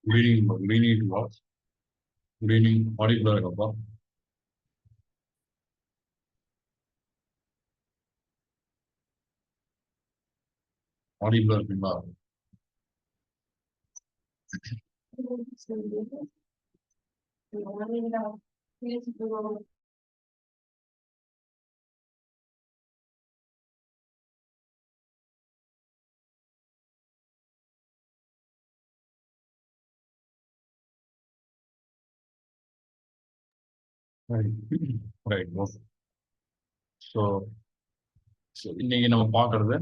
We need what? Reading audible இருக்கப்பா. Audible இருக்குங்களா? Right. Okay. So இன்னைக்கு நம்ம பார்க்கறது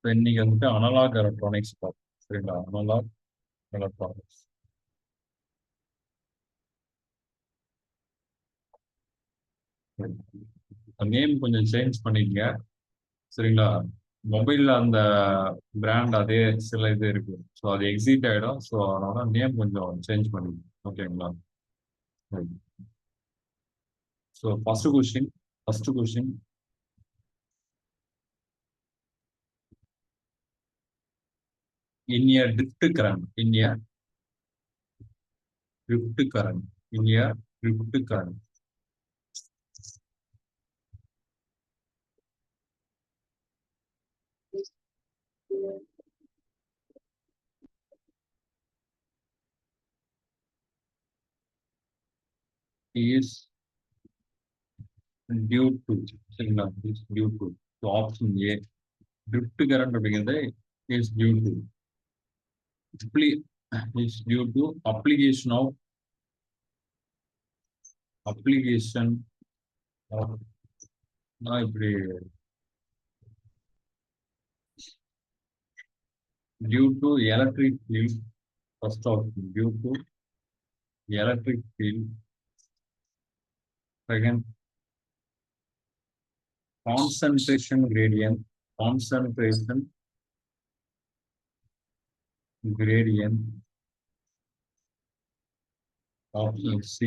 இன்னைக்கு வந்துட்டு அனலாக் எலக்ட்ரானிக்ஸ் பார்ப்போம். சரிங்களா? Analog electronics. நேம் கொஞ்சம் சேஞ்ச் பண்ணிக்கங்க. சரிங்களா? மொபைல்ல அந்த பிராண்ட் அதே சில இது இருக்கு. ஸோ அது எக்ஸிட் ஆயிடும். ஸோ அதனால நேம் கொஞ்சம் சேஞ்ச் பண்ணிக்கங்க. ஓகேங்களா? So first question in a drift current in a drift current in a drift current is due to சரிங்களா is due to so option A drift current அப்படிங்கிறது is due to is due to application of நான் இப்படி due to electric field first option due to electric field second concentration gradient option C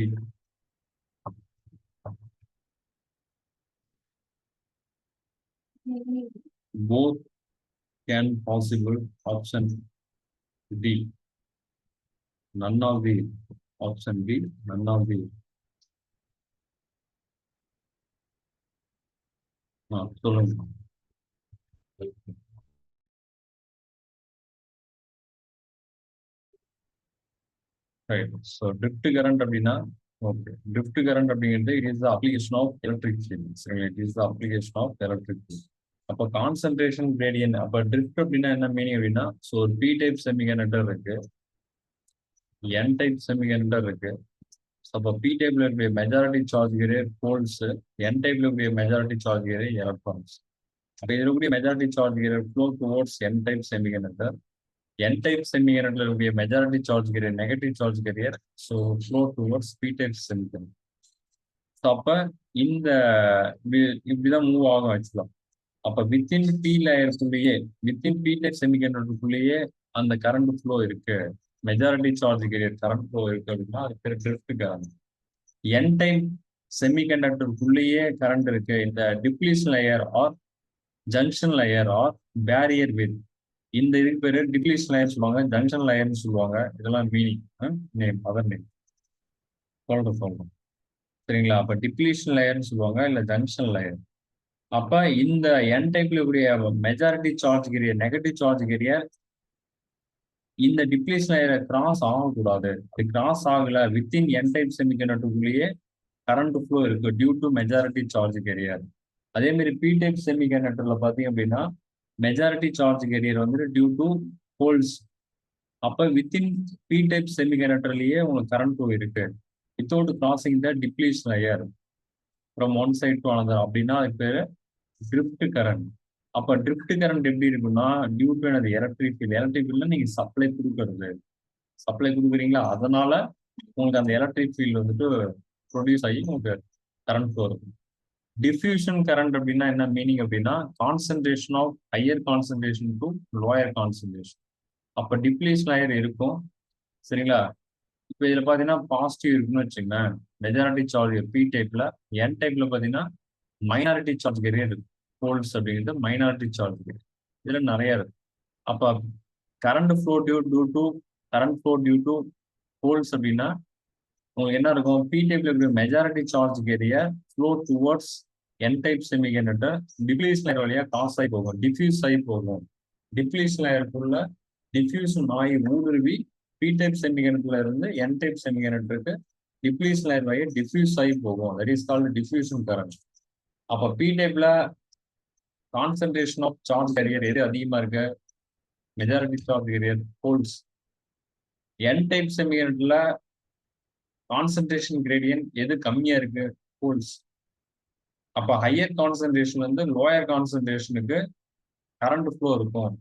both can possible option D none of the option D none of the சொல்லுங்க. Right. So drift current அப்படின்னா okay drift current அப்படிங்கிறது it is the application of electric field. சரிங்களா? It is the application of electric field. அப்போ concentration gradient அப்போ drift அப்படின்னா என்ன meaning அப்படின்னா so ஒரு பி டைப் செமிகண்டக்டர் இருக்கு, என் டைப் செமிகண்டக்டர் இருக்கு. அப்போ பி டைப்ல இருக்கிற majority charge carrier holes, N டைப்ல இருக்கிற மெஜாரிட்டி சார்ஜ் கேரியர் எலக்ட்ரான்ஸ். அப்போ இருக்கக்கூடிய majority charge carrier flow towards N type semiconductor. N type செமிகண்டக்டர்ல இருக்கக்கூடிய majority charge carrier negative charge carrier so flow towards P type semiconductor. So அப்போ இந்த இப்படிதான் move ஆகும் ஆக்சுவலா. அப்போ வித்தின் பி லேயருக்குள்ளேயே வித்தின் பி டைப் செமிகண்டக்டருக்குள்ளேயே அந்த கரண்ட் ஃப்ளோ இருக்கு, majority charge carrier current flow இருக்கு அப்படின்னா அது பேர் ட்ரிஃப்ட் கரண்ட். என் டைப் செமிகண்டக்டருக்குள்ளேயே கரண்ட் இருக்கு, இந்த depletion layer or junction layer or barrier with இந்த இதுக்கு பேரு டிப்ளீஷன் லேயர் சொல்லுவாங்க, ஜங்ஷன் லேயர்னு சொல்லுவாங்க. இதெல்லாம் மீனிங் நேம் அதர் நேம் சொல்றேன். சரிங்களா? அப்ப டிப்ளீஷன் லேயர்னு சொல்லுவாங்க இல்ல ஜங்ஷன் லேயர். அப்ப இந்த என் டைப்ல கூடிய majority charge carrier negative charge carrier இந்த டிப்ளீஷன் லேயரை கிராஸ் ஆகக்கூடாது. அது கிராஸ் ஆகல வித்தின் என் டைப் செமிகண்டக்டருக்குள்ளேயே கரண்ட் ஃப்ளோ இருக்கு due to majority charge carrier. அதே மாதிரி பி டைப் செமிகண்டக்டர்ல பாத்தீங்க அப்படின்னா மெஜாரிட்டி சார்ஜ் கேரியர் வந்துட்டு டியூ டு ஹோல்ஸ். அப்ப வித்தின் பி டைப் செமிகண்டக்டர்லயே உங்களுக்கு கரண்ட் ஃப்ளோ இருக்கு without crossing the depletion layer from one side to another அப்படின்னா அதுக்கு பேரு ட்ரிஃப்ட் கரண்ட். அப்ப ட்ரிஃப்ட் கரண்ட் எப்படி இருக்குன்னா டியூ டு எனது எலக்ட்ரிக் ஃபீல்ட்ல நீங்க சப்ளை கொடுக்குறீங்களா, அதனால உங்களுக்கு அந்த எலக்ட்ரிக் ஃபீல்டு வந்துட்டு ப்ரொடியூஸ் ஆகி உங்களுக்கு கரண்ட் ஃப்ளோ இருக்கும். டிஃப்யூஷன் கரண்ட் அப்படின்னா என்ன மீனிங் அப்படின்னா concentration of higher concentration to lower concentration. அப்ப டிப்ளீஷன் லேயர் இருக்கும். சரிங்களா? இப்போ இதுல பாத்தீங்கன்னா பாசிட்டிவ் இருக்குன்னு வச்சுக்கோங்களேன், மெஜாரிட்டி சார்ஜ் பி டைப்ல. என் டைப்ல பாத்தீங்கன்னா மைனாரிட்டி சார்ஜ் கேரியர் இருக்கு. ஹோல்ஸ் அப்படிங்கிறது மைனாரிட்டி சார்ஜ் கேரியர். இதுல நிறைய இருக்கு. அப்ப current flow due to holes அப்படின்னா உங்களுக்கு என்ன இருக்கும்? பி டைப்ல இருக்கிற majority charge carrier flow towards N type semiconductor depletion layer வழியா காஸ் ஆகி போகும், டிஃப்யூஸ் ஆகி போகும். டிப்ளீஸ் லேயருக்குள்ள டிஃப்யூஷன் ஆகி ஊடுருவி பி டைப் செமிகண்டக்டர்ல இருந்து என் டைப் செமிகண்டக்டருக்கு டிப்ளீஸ் லேயர் வழியா டிஃப்யூஸ் ஆகி போகும். That is called diffusion current. அப்ப பி டைப்ல கான்சன்ட்ரேஷன் ஆஃப் சார்ஜ் கேரியர் எது அதிகமா இருக்கு? Majority charge carrier holes. N type செமிகண்டக்டர்ல கான்சன்ட்ரேஷன் கிரேடியன்ட் எது கம்மியா இருக்கு? ஹோல்ஸ். அப்ப ஹையர் கான்சன்ட்ரேஷன் வந்து லோயர் கான்சன்ட்ரேஷனுக்கு கரண்ட் ஃப்ளோ இருக்கும்.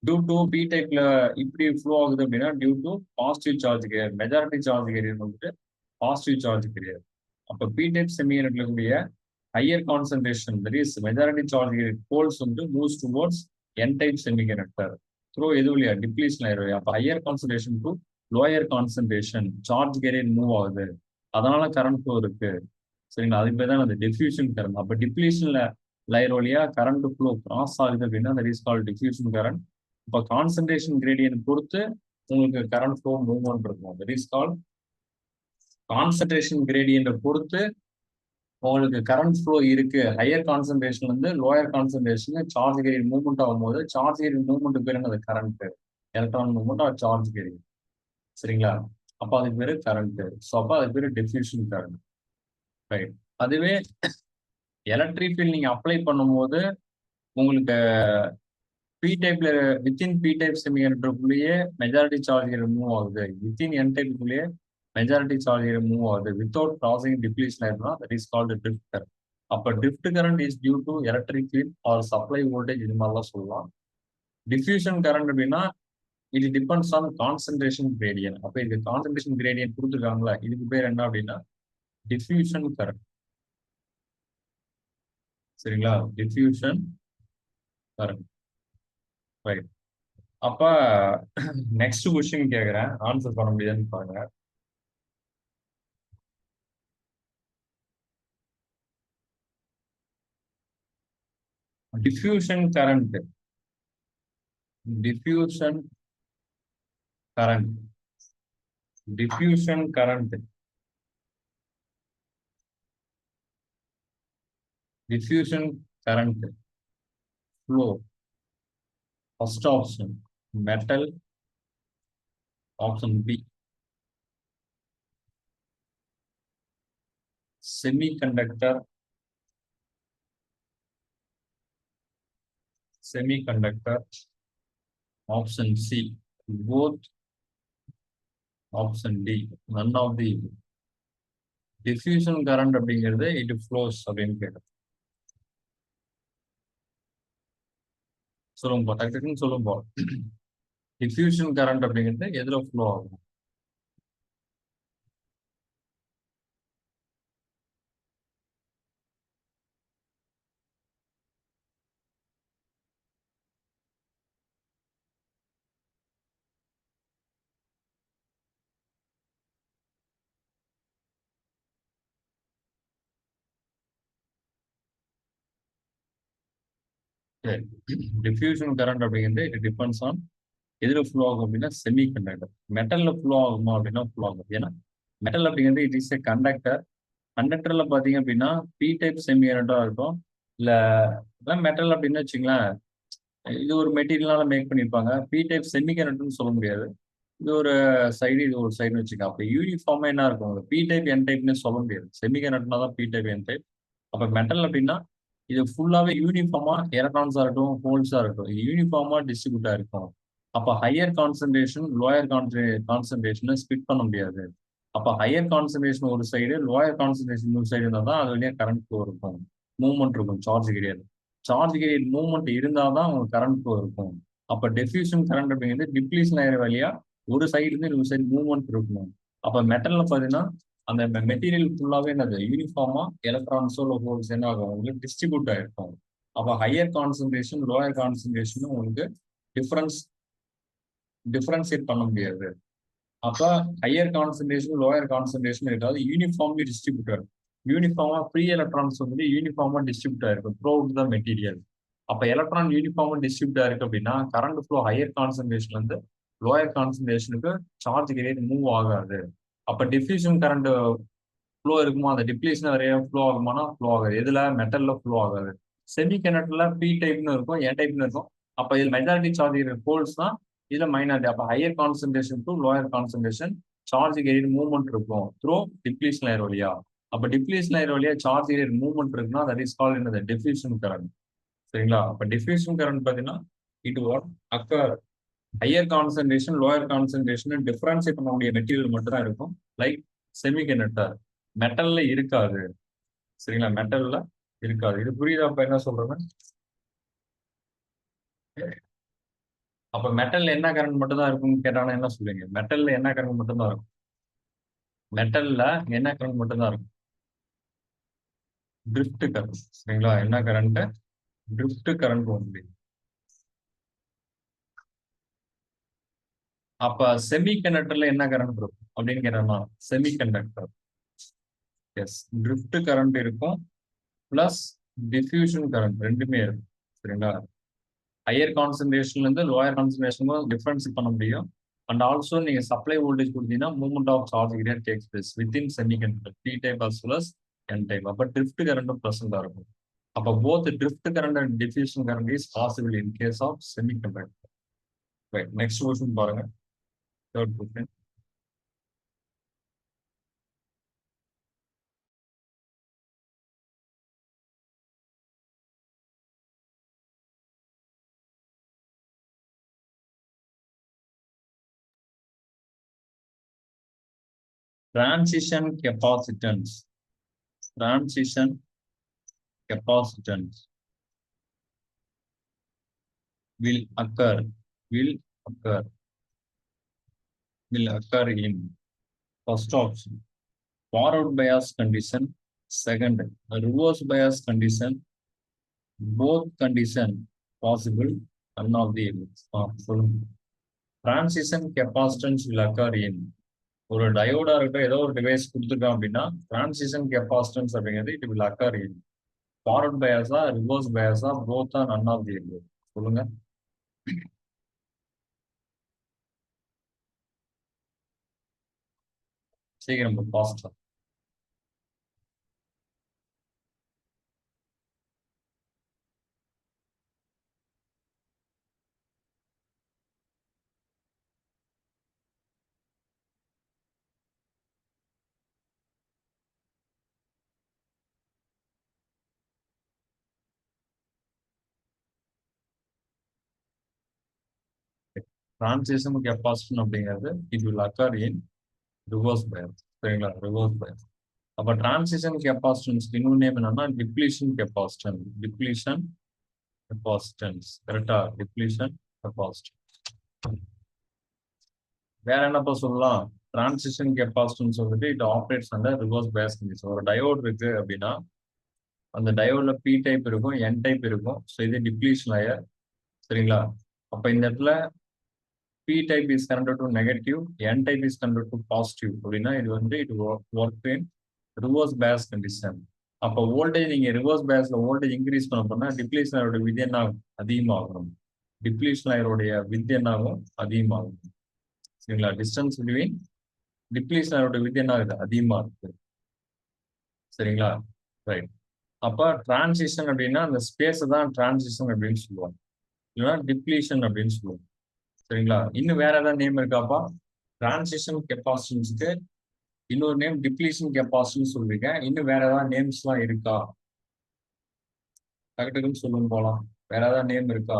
டியூ டு பி டைப்ல இப்படி ஃப்ளோ ஆகுது அப்படின்னா due to positive charge carrier. Majority charge carrier வந்துட்டு பாசிட்டிவ் சார்ஜ் கேரியர். அப்ப பி டைப் செமிகண்டக்டர்ல கூடிய higher concentration that is majority charge carrier holes வந்து moves towards N type semiconductor through எது வழியா? டிப்ளீஷன் லேயர் வழியா. அப்ப higher concentration to lower concentration charge carrier move ஆகுது, அதனால கரண்ட் ஃப்ளோ இருக்கு. சரிங்களா? அது பேர் தான் அந்த டிஃப்யூஷன் கரண்ட். அப்ப டிப்ளீஷன்ல லேயர் வழியா கரண்ட் ஃப்ளோ கிராஸ் ஆகுது அப்படின்னா that is called diffusion current. இப்போ கான்சன்ட்ரேஷன் கிரேடியன்ட் பொறுத்து உங்களுக்கு கரண்ட் ஃப்ளோ மூவ்மெண்ட் இருக்கும். That is called concentration gradient பொறுத்து உங்களுக்கு கரண்ட் ஃப்ளோ இருக்கு. ஹையர் கான்சன்ட்ரேஷன் வந்து lower concentration charge carrier movement ஆகும்போது சார்ஜ் கேரியர் மூவ்மெண்ட் பேர் என்னது? Current. Electron movement or charge carrier. சரிங்களா? அப்ப அதுக்கு பேரு கரண்ட். ஸோ அப்ப அதுக்கு பேரு டிஃப்யூஷன் கரண்ட். ரைட். அதுவே எலக்ட்ரிக் ஃபீல்ட் நீங்க அப்ளை பண்ணும்போது உங்களுக்கு பி டைப்ல வித்தின் பி டைப் செமிகண்டக்டருக்குள்ளேயே மெஜாரிட்டி சார்ஜ் மூவ் ஆகுது, வித்தின் என் டைப்புக்குள்ளேயே மெஜாரிட்டி சார்ஜ் மூவ் ஆகுது வித்தவுட் கிராசிங் டிப்ளீஷன் ஆயிருந்தா that is called drift current. அப்ப drift current is due to electric field or supply voltage, இது மாதிரிலாம் சொல்லலாம். டிஃப்யூஷன் கரண்ட் அப்படின்னா இது டிபெண்ட்ஸ் ஆன் கான்சன்ட்ரேஷன் கிரேடியன்ட். அப்ப இது கான்சன்ட்ரேஷன் கிரேடியன்ட் கொடுத்துருக்காங்களா, இதுக்கு பேர் என்ன அப்படின்னா டிஃப்யூஷன் கரண்ட். சரிங்களா? Diffusion current. ரைட். அப்ப நெக்ஸ்ட் கொஸ்டின் கேக்குறேன், ஆன்சர் பண்ண முடியாதுன்னு பாருங்க. Diffusion current, diffusion current, diffusion current, diffusion current flow. First option metal, option B semiconductor, semiconductor, option C both, option D none of the. Diffusion current அப்படிங்கிறது it flows அப்படின்னு கேட்டோம். சொல்லுங்க, டக்கு டக்குன்னு சொல்லுங்க. டிஃப்யூஷன் கரண்ட் அப்படிங்கிறது எதுல ஃப்ளோ ஆகும்? டிஃப்யூஷன் கரண்ட் அப்படிங்கிறது இட் டிபெண்ட்ஸ் ஆன் எதுல ஃப்ளோ ஆகும் அப்படின்னா செமி கண்டக்டர். மெட்டல்ல ஃப்ளோ ஆகுமா அப்படின்னா ஃப்ளோ ஆகும். ஏன்னா மெட்டல் அப்படிங்கிறது இட் இஸ் ஏ கண்டக்டர். கண்டக்டர்ல பாத்தீங்க அப்படின்னா பி டைப் செமி கண்டக்டரா இருக்கும். இல்ல மெட்டல் அப்படின்னு வச்சுங்களேன், இது ஒரு மெட்டீரியலால மேக் பண்ணியிருப்பாங்க. பி டைப் செமி கண்டக்டர்னு சொல்ல முடியாது. இது ஒரு சைடு, இது ஒரு சைடுன்னு வச்சுக்கோங்க. அப்ப யூனிஃபார்மா என்ன இருக்கும்? பி டைப் என் டைப்னு சொல்ல முடியாது. செமி கண்டக்டர்னா தான் பி டைப் என் டைப். அப்ப மெட்டல் அப்படின்னா இது ஃபுல்லாவே யூனிஃபார்மா எலக்ட்ரான்ஸா இருக்கட்டும், ஹோல்ஸா இருக்கட்டும், இது யூனிஃபார்மா டிஸ்ட்ரிபியூட்டா இருக்கும். அப்ப ஹையர் கான்சன்ட்ரேஷன் லோயர் கான்சன்ட்ரேஷனை ஸ்பிட் பண்ண முடியாது. அப்ப ஹையர் கான்சன்ட்ரேஷன் ஒரு சைடு, லோயர் கான்சன்ட்ரேஷன் ஒரு சைடு இருந்தால் தான் அது வழியா கரண்ட் ஃப்ளோ இருக்கும், மூவ்மெண்ட் இருக்கும். Charge carrier, charge carrier movement இருந்தால் தான் உங்களுக்கு கரண்ட் ஃப்ளோ இருக்கும். அப்ப டெஃப்யூஷன் கரண்ட் அப்படிங்கிறது டிப்ளீஷன் லேயர் வழியா ஒரு சைடு இருந்து இன்னொரு சைடு மூவ்மெண்ட் இருக்கணும். அப்ப மெட்டல்ல பாத்தீங்கன்னா அந்த மெட்டீரியல் ஃபுல்லாவே என்னது யூனிஃபார்மா எலக்ட்ரான்ஸோ ஹோல்ஸ் என்ன ஆகும் உங்களுக்கு டிஸ்ட்ரிபியூட் ஆயிருக்கும். அப்ப ஹையர் கான்சன்ட்ரேஷன் லோயர் கான்சன்ட்ரேஷன் உங்களுக்கு டிஃபரன்சியேட் பண்ண முடியாது. அப்ப ஹையர் கான்சன்ட்ரேஷன் லோயர் கான்சன்ட்ரேஷன் ஏதாவது யூனிஃபார்ம்லி டிஸ்ட்ரிபியூட் ஆகும். யூனிஃபார்மா ஃப்ரீ எலக்ட்ரான்ஸ் வந்து யூனிஃபார்மா டிஸ்ட்ரிபியூட் ஆயிருக்கும் த்ரூ அவுட் த மெட்டீரியல். அப்ப எலக்ட்ரான் யூனிஃபார்மா டிஸ்ட்ரிபியூட்டா இருக்கு அப்படின்னா கரண்ட் ஃப்ளோ ஹையர் கான்சன்ட்ரேஷன்ல இருந்து லோயர் கான்சன்ட்ரேஷனுக்கு சார்ஜ் கிரேட் மூவ் ஆகாது. அப்ப டிஃப்யூஷன் கரண்ட் ஃப்ளோ இருக்குமா, அந்த டிப்ளீஷன் நிறைய ஃப்ளோ ஆகுமானா ஃப்ளோ ஆகாது. எதுல மெட்டல்ல ஃப்ளோ ஆகாது. செமி கண்டக்டர்ல பி டைப்னு இருக்கும், என் டைப்னு இருக்கும். அப்ப இது மெஜாரிட்டி சார்ஜ் ஹோல்ஸ் தான், இதுல மைனாரிட்டி. அப்ப higher concentration to lower concentration charge carrier movement இருக்கும் த்ரூ டிப்ளீஷன் லேயர் வழியா. அப்ப டிப்ளீஷன் லேயர் வழியா சார்ஜ் கேரியர் மூவ்மெண்ட் இருக்குன்னா தட் இஸ் கால்ட் என்னது, டிஃப்யூஷன் கரண்ட். சரிங்களா? அப்ப டிஃப்யூஷன் கரண்ட் பாத்தீங்கன்னா it what occur higher concentration lower concentration difference பண்ணக்கூடிய மெட்டீரியல் மட்டும் தான் இருக்கும். லைக் செமி கண்டக்டர் மெட்டல்ல இருக்காது. சரிங்களா? மெட்டல்ல இருக்காது. இது புரியுதா? அப்ப என்ன சொல்றேன், அப்ப மெட்டல்ல என்ன கரண்ட் மட்டும் தான் இருக்கும்னு கேட்டாங்கன்னா என்ன சொல்லுவீங்க? மெட்டல்ல என்ன கரண்ட் மட்டும் தான் இருக்கும்? மெட்டல்ல என்ன கரண்ட் மட்டும் தான் இருக்கும்? Drift current. சரிங்களா? என்ன கரண்ட்? Drift current only. அப்ப செமி கண்டக்டர்ல என்ன கரண்ட் இருக்கும் அப்படின்னு கேட்டோம்னா, semiconductor has drift current இருக்கும் பிளஸ் டிஃப்யூஷன் கரண்ட் ரெண்டுமே இருக்கும். சரிங்களா? ஹையர் கான்சன்ட்ரேஷன்ல இருந்து லோயர் கான்சன்ட்ரேஷனுக்கும் டிஃபரன்ஸ் பண்ண முடியும். அண்ட் ஆல்சோ நீங்க சப்ளை வோல்டேஜ் கொடுத்தீங்கன்னா movement of charge great takes place within semi conductor P type as well as N type. அப்ப ட்ரிஃப்ட் கரண்டும் ப்ரெசென்டா இருக்கும். அப்ப both drift current and diffusion current is possible in case of semi conductor. Right, next question பாருங்க. Third question. Transition capacitance. Transition capacitance will occur, will occur, will occur in first option forward bias condition, second reverse bias condition, both condition possible, none of the above. Transition capacitance will occur in ஒரு டயோடா இருக்கட்டும் ஏதோ ஒரு device கொடுத்துருக்கோம் அப்படின்னா transition capacitance அப்படிங்கிறது it will occur in forward பயாஸா reverse பயாஸா போத்தா நன் ஆஃப் தி above. சொல்லுங்க. சீக்கிரம் ஃபாஸ்டா. டிரான்சிஷன் கெப்பாசிட்டன் அப்படிங்கிறது it will occur in reverse bias. சரிங்களா? Reverse bias. அப்ப டிரான்சிஷன் கெப்பாசிட்டன்ஸ் இன்னொரு நேம் என்னன்னா டிப்ளீஷன் கெப்பாசிட்டன். Depletion capacitance. கரெக்டா? Depletion capacitance. வேற என்னப்பா சொல்லலாம்? டிரான்சிஷன் கெப்பாசிட்டன்ஸ் வந்துட்டு இட் ஆப்ரேட்ஸ் அந்த ரிவர்ஸ் பயஸ் கண்டிஷன். ஒரு டயோட் இருக்கு அப்படின்னா அந்த டயோட்ல பி டைப் இருக்கும், என் டைப் இருக்கும். ஸோ இது டிப்ளீஷன் லேயர். சரிங்களா? அப்ப இந்த இடத்துல P type is connected to negative, N type is connected to positive அப்படின்னா இது வந்து இது work in reverse bias condition. அப்போ வோல்டேஜ் நீங்க ரிவர்ஸ் பேஸ்ல வோல்டேஜ் இன்க்ரீஸ் பண்ண போனா டிப்ளீஷன் லேயரோட வித் என்ன ஆகும்? அதிகமாகும். டிப்ளீஷன் லேயரோடைய வித் என்ன ஆகும்? அதிகமாகும். சரிங்களா? டிஸ்டன்ஸ் பிட்வீன் டிப்ளீஷன் லேயரோட வித் என்ன ஆகுது? அதிகமா இருக்கு. சரிங்களா? ரைட். அப்ப டிரான்சிஷன் அப்படின்னா அந்த ஸ்பேஸ் தான் டிரான்சிஷன் அப்படின்னு சொல்லுவாங்க, இல்லைன்னா டிப்ளீஷன் அப்படின்னு சொல்லுவாங்க. சரிங்களா? இன்னும் வேற ஏதாவது நேம் இருக்காப்பா? டிரான்சிஷன் கெப்பாசிட்டன்ஸ்க்கு இன்னொரு நேம் டிப்ளீஷன் கெப்பாசிட்டின்னு சொல்றீங்க. இன்னும் வேற ஏதாவது நேம்ஸ் எல்லாம் இருக்கா? டக்குன்னு சொல்லுங்க போலாம். வேற ஏதாவது நேம் இருக்கா?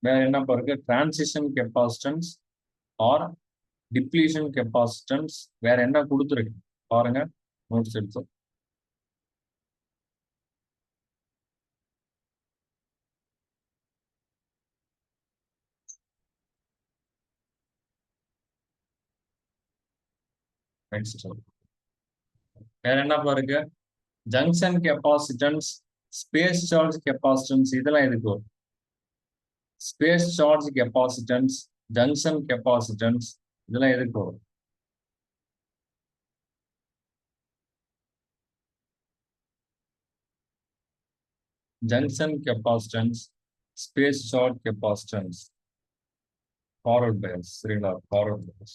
வேற என்னப்பா இருக்கு? Transition capacitance or depletion capacitance. வேற என்ன கொடுத்துருக்கு பாருங்க, நோட்ஸ் எடுத்து. நெக்ஸ்ட் வேற என்னப்பா இருக்கு? Junction capacitance, space charge capacitance, இதெல்லாம் எதுக்கு வரும்? Space charge capacitance, junction capacitance, இதெல்லாம் எதுக்கு வரும்? junction capacitance, space short capacitance, forward bias. சரிங்களா? forward bias.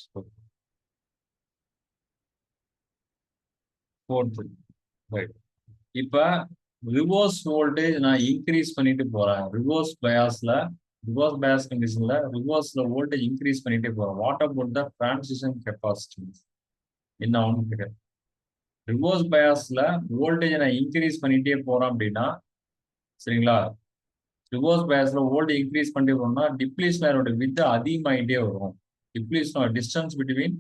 Fourth, right. இப்ப ரிவர்ஸ் வோல்டேஜ் நான் இன்க்ரீஸ் பண்ணிட்டு போறேன். ரிவர்ஸ் பயாஸ் கண்டிஷன்ல ரிவர்ஸ்ல வோல்டேஜ் இன்க்ரீஸ் பண்ணிட்டே போறேன். What about the transition capacitance? என்ன ஆகும் கேட்கிறேன். ரிவர்ஸ் பயாஸ்ல வோல்டேஜ் நான் இன்க்ரீஸ் பண்ணிட்டே போறேன் அப்படின்னா, சரிங்களா, ரிவர்ஸ் பயாஸ்ல வோல்டேஜ் இன்க்ரீஸ் பண்ணிட்டே போறோம்னா டிப்ளீஷனரோட வித் அதிகமாகிட்டே வரும். டிப்ளீஷனர் டிஸ்டன்ஸ் பிட்வீன்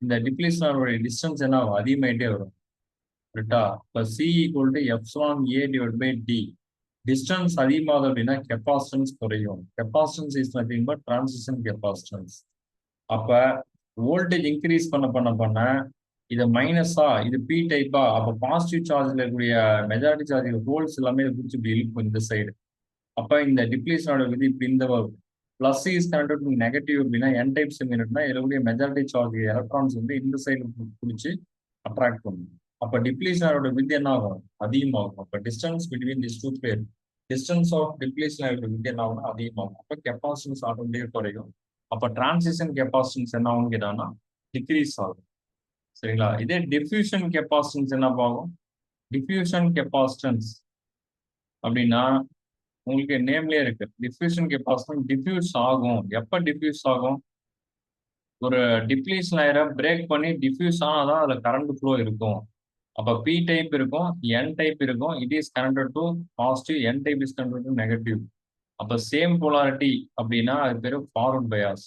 இந்த டிப்ளீஷனரோட டிஸ்டன்ஸ் என்ன ஆகும்? அதிகமாகிட்டே வரும். கரெக்டா? இப்போ C equal to epsilon A divide by D. Distance அதிகமாகுது அப்படின்னா கெப்பாசிட்டன்ஸ் குறையும். Capacitance is nothing but transition capacitance. அப்ப வோல்டேஜ் இன்க்ரீஸ் பண்ண இது மைனஸா, இது பி டைப்பா, அப்ப பாசிட்டிவ் சார்ஜ்ல இருக்கக்கூடிய மெஜாரிட்டி சார்ஜ் ஹோல்ஸ் எல்லாமே இதை பிடிச்சி இப்படி இழுக்கும் இந்த சைடு. அப்ப இந்த டிப்ளீஷனோட விதி இப்படி இந்த வரும். Plus is connected to negative அப்படின்னா என் டைப் செமினட்னா இருக்கக்கூடிய மெஜாரிட்டி சார்ஜ் எலக்ட்ரான்ஸ் வந்து இந்த சைடு பிடிச்சி அட்ராக்ட் பண்ணும். அப்ப டிப்ளீஷனரோட வித் என்ன ஆகும்? அதிகமாகும். அப்ப டிஸ்டன்ஸ் பிட்வீன் திஸ் டூ பேர், டிஸ்டன்ஸ் ஆஃப் டிப்ளீஷனரோட வித் என்ன ஆகும்? அதிகமாகும். அப்ப கெப்பாசிட்டன்ஸ் ஆட்டோமேட்டிக்கா குறையும். அப்ப டிரான்சிஷன் கெப்பாசிட்டன்ஸ் என்ன ஆகும் கேட்டாங்கன்னா டிக்ரீஸ் ஆகும். சரிங்களா? இதே டிஃப்யூஷன் கெப்பாசிட்டன்ஸ் என்ன ஆகும்? டிஃப்யூஷன் கெப்பாசிட்டன்ஸ் அப்படின்னா உங்களுக்கு நேம்லயே இருக்கு. டிஃப்யூஷன் கெப்பாசிட்டன்ஸ் டிஃப்யூஸ் ஆகும். எப்ப டிஃப்யூஸ் ஆகும்? ஒரு டிப்ளீஷன் லேயரை பிரேக் பண்ணி டிஃப்யூஸ் ஆனாதான் அதுல கரண்ட் ஃப்ளோ இருக்கும். அப்ப பி டைப் இருக்கும், என் டைப் இருக்கும். It is connected to positive, N type is connected to negative. அப்ப சேம் போலாரிட்டி அப்படின்னா அது பேரு ஃபார்வர்ட் பயாஸ்.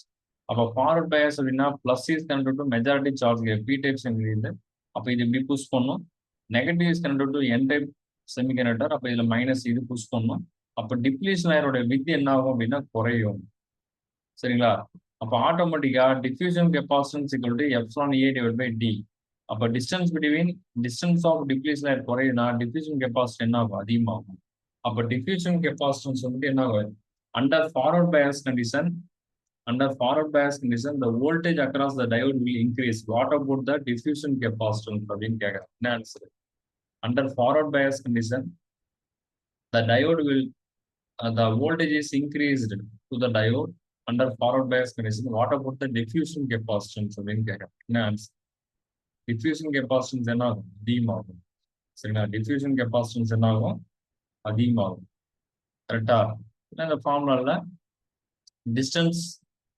அப்ப ஃபார்வர்ட் பயாஸ் அப்படின்னா plus is connected to majority charge P type semiconductor. அப்ப இது இப்படி புஷ் பண்ணும். Negative is connected to N type semiconductor. அப்ப இதுல மைனஸ் இது புஷ் பண்ணும். அப்ப டிப்ளீஷன் லேயரோட வித் என்ன ஆகும் அப்படின்னா குறையும். சரிங்களா? அப்ப ஆட்டோமேட்டிக்கா diffusion capacitance equal to epsilon A divide by D. அப்ப டிஸ்டன்ஸ் ஆஃப் டிப்ளீஷன் லேயர் குறையுதுன்னா டிஃப்யூஷன் கெப்பாசிட்டி என்ன ஆகும்? அதிகமாகும். அப்ப டிஃப்யூஷன் கெப்பாசிட்டன்ஸ் வந்துட்டு என்ன ஆகும்? Under forward bias condition, the voltage across the diode will increase. What about the diffusion capacitance அப்படின்னு கேட்கறேன். என்ன answer? Under forward bias condition, the diode will the voltage is increased to the diode under forward bias condition. What about the diffusion capacitance அப்படின்னு கேட்கறேன். என்ன answer? Diffusion capacitance என்ன ஆகும்? அதிகமாகும். சரிங்களா? டிஃப்யூஷன் கெப்பாசிட்டன்ஸ் என்ன ஆகும்? அதிகமாகும். கரெக்டா? இந்த ஃபார்முலால டிஸ்டன்ஸ்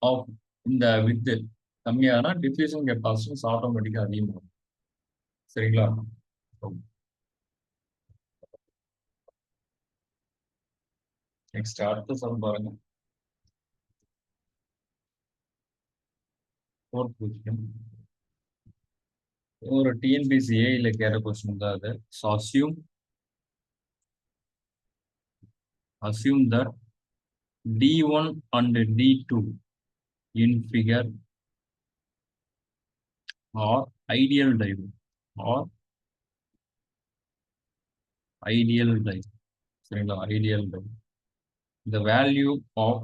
ஆஃப் இந்த வித் கம்மியானா டிஃப்யூஷன் கெப்பாசிட்டன்ஸ் ஆட்டோமேட்டிக்கா அதிகமாகும். சரிங்களா? நெக்ஸ்ட் அடுத்த சம் பாருங்க. ஃபோர்த் கொஸ்டின் ஒரு டிஎன்பிசி ஏல கேட்ட கொஸ்டின் தான் அது. So assume that D1 and D2 in figure are ideal diode or ideal diode. சரிங்களா? ideal diode. The value of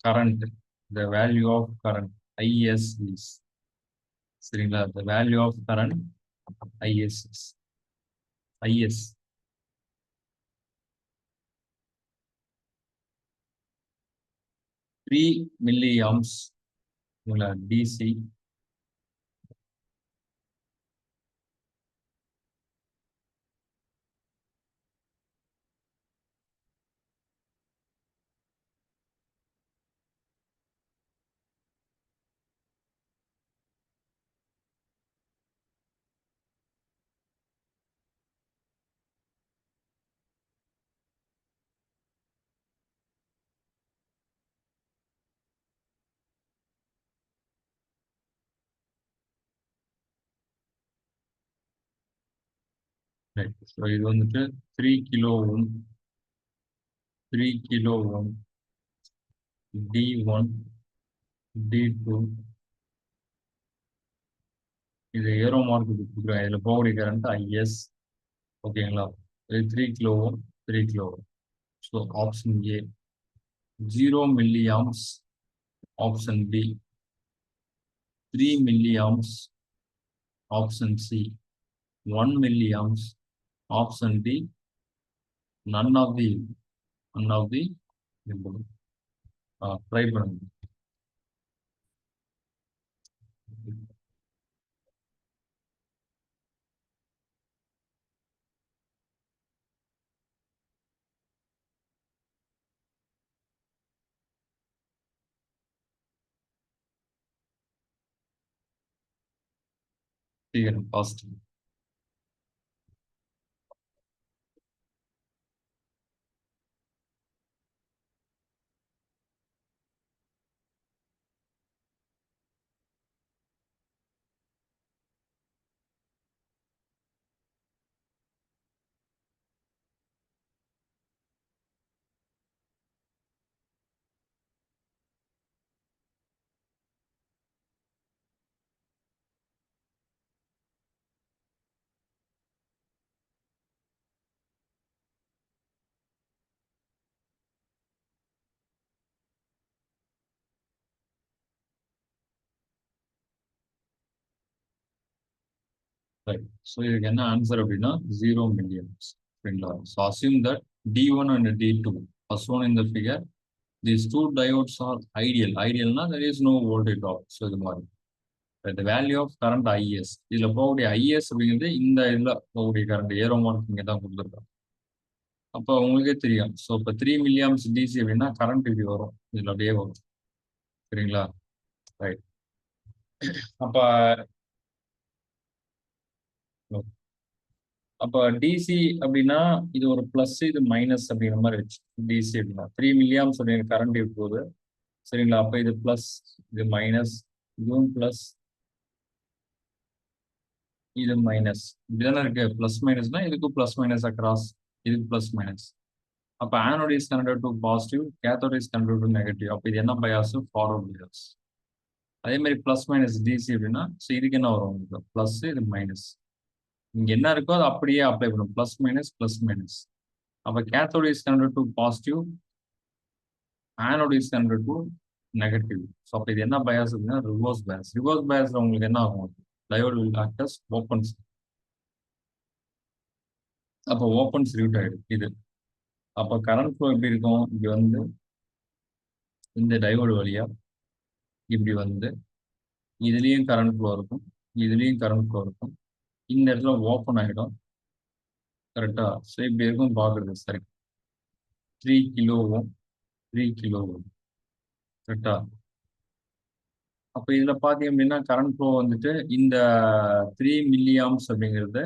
current IS is, சரிங்களா, the value of current IS 3 milliamps DC right. So இது வந்துட்டு 3 kilo ohm D1 D2 இது arrow mark கொடுக்குறேன். இதுல போகக்கூடிய current IS. ஓகேங்களா? இது 3 kilo ohm 3 kilo ohm. So option A 0 milliamps, option B 3 milliamps, option C 1 milliamps, option D none of the none of the try பண்ணுங்க. சீக்கிரம் past. Right. So இதுக்கு என்ன ஆன்சர் அப்படின்னா 0 மில்லியன்ஸ். சரிங்களா? So assume that D1 and D2 as shown in the figure, these two diodes are ideal. Idealனா there is no voltage drop. So இது மாதிரி the value of current IS, இதுல போகக்கூடிய IS அப்படிங்கிறது இந்த இதுல போகக்கூடிய கரண்ட் ஏரோமார்க் இங்கே தான் கொடுத்துருக்காங்க. அப்போ உங்களுக்கே தெரியும். ஸோ இப்போ 3 மில்லியம்ஸ் டிசி அப்படின்னா கரண்ட் இப்படி வரும், இதுல அப்படியே வரும். சரிங்களா? ரைட். அப்ப அப்ப டிசி அப்படின்னா இது ஒரு பிளஸ் இது மைனஸ் அப்படிங்கிற மாதிரி வச்சு டிசி அப்படின்னா 3 மில்லியம்ஸ் அப்படிங்கிற கரண்ட் போகுது. சரிங்களா? அப்ப இது பிளஸ், இது மைனஸ், இதுவும் பிளஸ், இது மைனஸ், இப்படிதானே இருக்கு. பிளஸ் மைனஸ்னா இதுக்கு பிளஸ் மைனஸ் அக்ராஸ், இதுக்கு பிளஸ் மைனஸ். அப்ப anode is connected to positive, cathode is connected to negative. அப்ப இது என்ன பயாஸ்? Forward bias. அதே மாதிரி பிளஸ் மைனஸ் டிசி அப்படின்னா ஸோ இதுக்கு என்ன வரும்? உங்களுக்கு பிளஸ், இது மைனஸ். இங்க என்ன இருக்கோ அதை அப்படியே அப்ளை பண்ணும். Plus minus plus minus. அப்ப cathode is connected to positive, anode is connected to negative. So அப்போ இது என்ன பயாஸ் அப்படின்னா ரிவர்ஸ் பயாஸ். ரிவர்ஸ் பயாஸ்ல உங்களுக்கு என்ன ஆகும்? Diode will act as open. அப்போ ஓப்பன் சர்க்யூட் ஆயிடும் இது. அப்போ கரண்ட் ஃப்ளோ எப்படி இருக்கும்? இங்க வந்து இந்த டயோடு வழியா இப்படி வந்து இதுலயும் கரண்ட் ஃப்ளோ இருக்கும், இதுலயும் கரண்ட் ஃப்ளோ இருக்கும். இந்த இடத்துல ஓப்பன் ஆகிடும். கரெக்டா? ஸோ இப்படி இருக்கும் பார்க்குறது. சரி, 3 கிலோ ஓம், 3 கிலோ ஓம். கரெக்டா? அப்போ இதுல பார்த்தீங்க அப்படின்னா கரண்ட் ஃப்ளோ வந்துட்டு இந்த 3 மில்லியாம்ஸ் அப்படிங்கிறது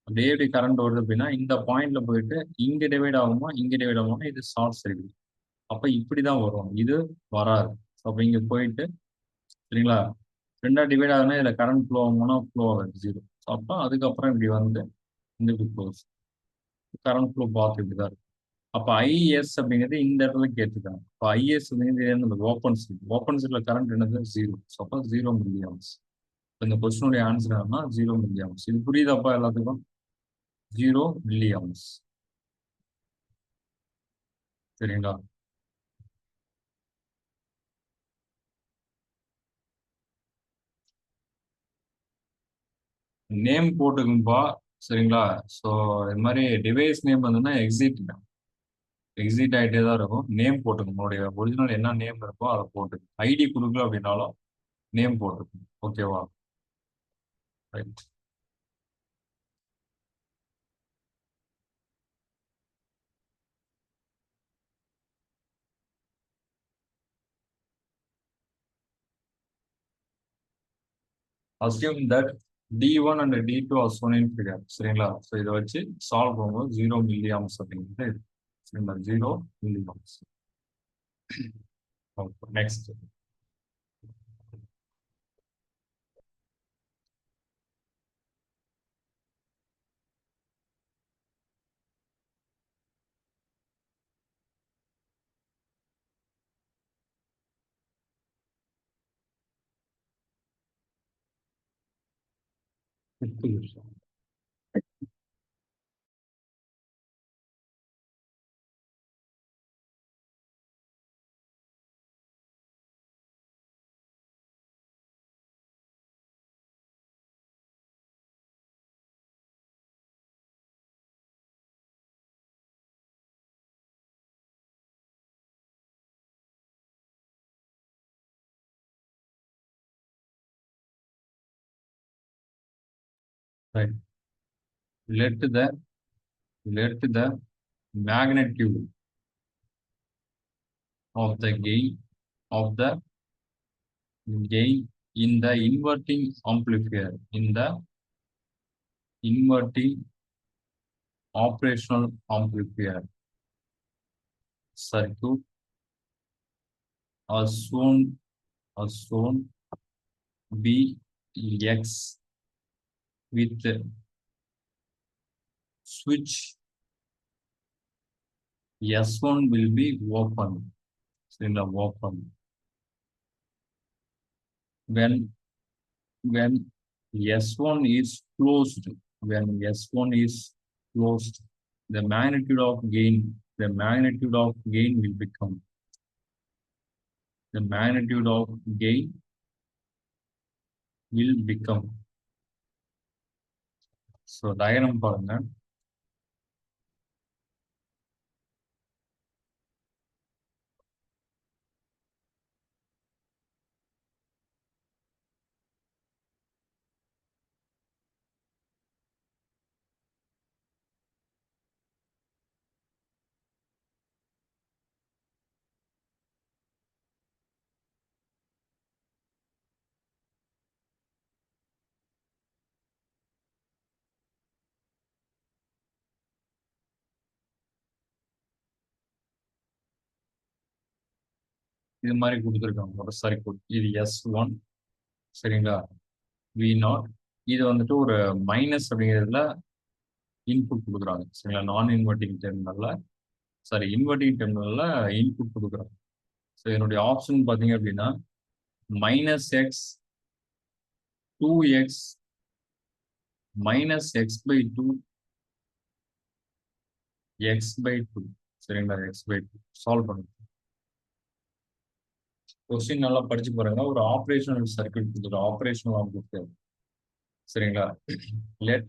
அப்படியே இப்படி கரண்ட் வருது அப்படின்னா இந்த பாயிண்ட்ல போயிட்டு இங்க டிவைட் ஆகுமா, இங்க டிவைட் ஆகுமா, இது ஷார்ட் சர்க்யூட். அப்ப இப்படிதான் வரும், இது வராது. அப்ப இங்க போயிட்டு சரிங்களா, ரெண்டா டிவைட் ஆகுனா இதுல கரண்ட் ஃப்ளோ ஆகும்னா ஃப்ளோ ஆகாது, ஜீரோ. அப்ப அதுக்கப்புறம் இப்படி வந்து இந்த க்ளோஸ் கரண்ட் ஃப்ளோ பாத் இப்படிதான் இருக்கும். அப்ப ஐஎஸ் அப்படிங்கிறது இந்த இடத்துல கேட்டுருக்காங்க. இப்போ ஐஎஸ் அப்படிங்கிறது ஓப்பன் சீட், ஓப்பன் சீட்ல கரண்ட் என்னது? ஜீரோ. அப்போ 0 மில்லியம்ஸ். இந்த கொஸ்டினுடைய ஆன்சர் என்னன்னா 0 மில்லியம்ஸ். இது புரியுதாப்பா எல்லாத்துக்கும்? 0 மில்லியம்ஸ். சரிங்களா? நேம் போட்டுக்கும்பா. சரிங்களா? ஸோ இது மாதிரி டிவைஸ் நேம் வந்துன்னா எக்ஸிட் எக்ஸிட் ஆகிட்டே தான் இருக்கும். நேம் போட்டுக்கணும். உங்களுடைய ஒரிஜினல் என்ன நேம் இருக்கோ அதை போட்டு, ஐடி கொடுக்கல அப்படின்னாலும் நேம் போட்டுக்கணும். ஓகேவா? Right. Assume that D1 and D2 are shown in figure. சரிங்களா? ஸோ இதை வச்சு சால்வ் பண்ணும்போது 0 மில்லியம்ஸ் அப்படிங்கிறது இருக்கு. சரிங்களா? 0 milliamps. Next. Right. Let the magnitude of the gain in the inverting operational amplifier circuit as shown be X with switch S1 will be open. When S1 is closed, the magnitude of gain will become so diagram பாருங்க. இது மாதிரி கொடுத்துருக்காங்க ஒரு circuit. இது S1 சரிங்களா, V0. இது வந்துட்டு ஒரு மைனஸ் அப்படிங்கிறதுல இன்புட் கொடுக்குறாங்க சரிங்களா. நான் இன்வெர்டிங் டெர்மினல்ல இன்வெர்டிங் டெர்மினல்ல இன்புட் கொடுக்குறாங்க. ஸோ என்னுடைய ஆப்ஷன் பார்த்தீங்க அப்படின்னா -x 2x -x/2 x/2 சரிங்களா. x/2 சால்வ் பண்ணுங்க. கொஸ்டின் நல்லா படிச்சு பாருங்க. ஒரு ஆப்ரேஷனல் சர்க்யூட் கொடுத்துட்டு ஆப்ரேஷனல் ஆம்பிளிஃபையர் சரிங்களா. Let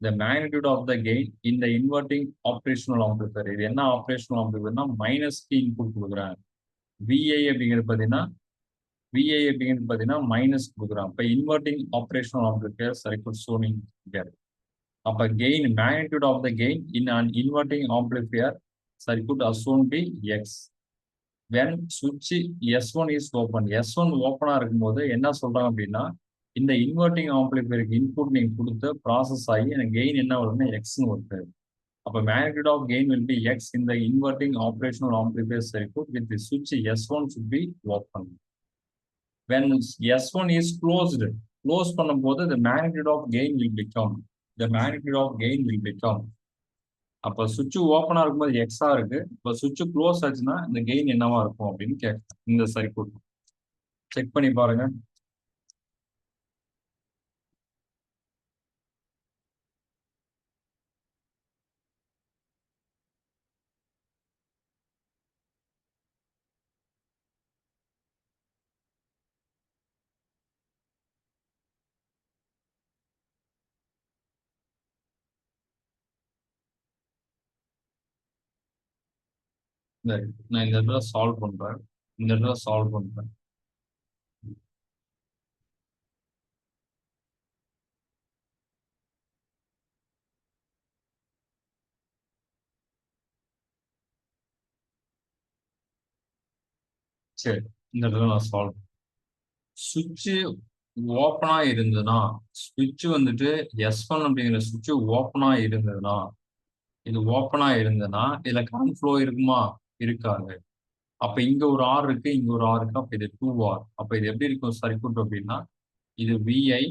the magnitude of the gain in the inverting operational amplifier. இது என்ன ஆப்ரேஷனல் ஆம்பிளிஃபையர்னா மைனஸ்க்கு இன்புட் கொடுக்குறேன். VI அப்படிங்கிறது பார்த்தீங்கன்னா மைனஸ் கொடுக்குறான். இப்போ inverting operational amplifier circuit showing here. அப்போ gain magnitude of the gain in an inverting amplifier circuit as shown b x. When சுவிட்ச் S1 இஸ் ஓப்பன். S1 ஓப்பனாக இருக்கும்போது என்ன சொல்றாங்க அப்படின்னா இந்த இன்வெர்ட்டிங் ஆம்பிளிஃபையருக்கு இன்புட் நீங்க கொடுத்து ப்ராசஸ் ஆகி எனக்கு கெயின் என்ன வருதுன்னா எக்ஸ்னு வருது. அப்போ magnitude of gain will be X in the inverting operational amplifier circuit with the switch S1 should be open. When S1 is close பண்ணும்போது the magnitude of gain will become அப்போ சுவிட்ச் ஓப்பனா இருக்கும்போது எக்ஸா இருக்கு. இப்போ சுவிட்ச் க்ளோஸ் ஆச்சுன்னா இந்த கெயின் என்னவா இருக்கும் அப்படின்னு கேட்க இந்த சர்க்யூட் செக் பண்ணி பாருங்க. நான் இந்த இடத்துல சால்வ் பண்றேன். சரி, இந்த இடத்துல நான் சால்வ் சுவிட்ச் ஓப்பனா இருந்ததுன்னா சுவிட்ச் வந்துட்டு S1 அப்படிங்கிற சுவிட்ச் ஓப்பனா இருந்ததுன்னா இதுல கரண்ட் ஃப்ளோ இருக்குமா? இருக்காது. அப்ப இங்க ஒரு R இருக்கு, இங்க ஒரு R இருக்கு. அப்ப இது 2R. அப்ப இது எப்படி இருக்கும் சர்க்யூட் அப்படின்னா இது VI,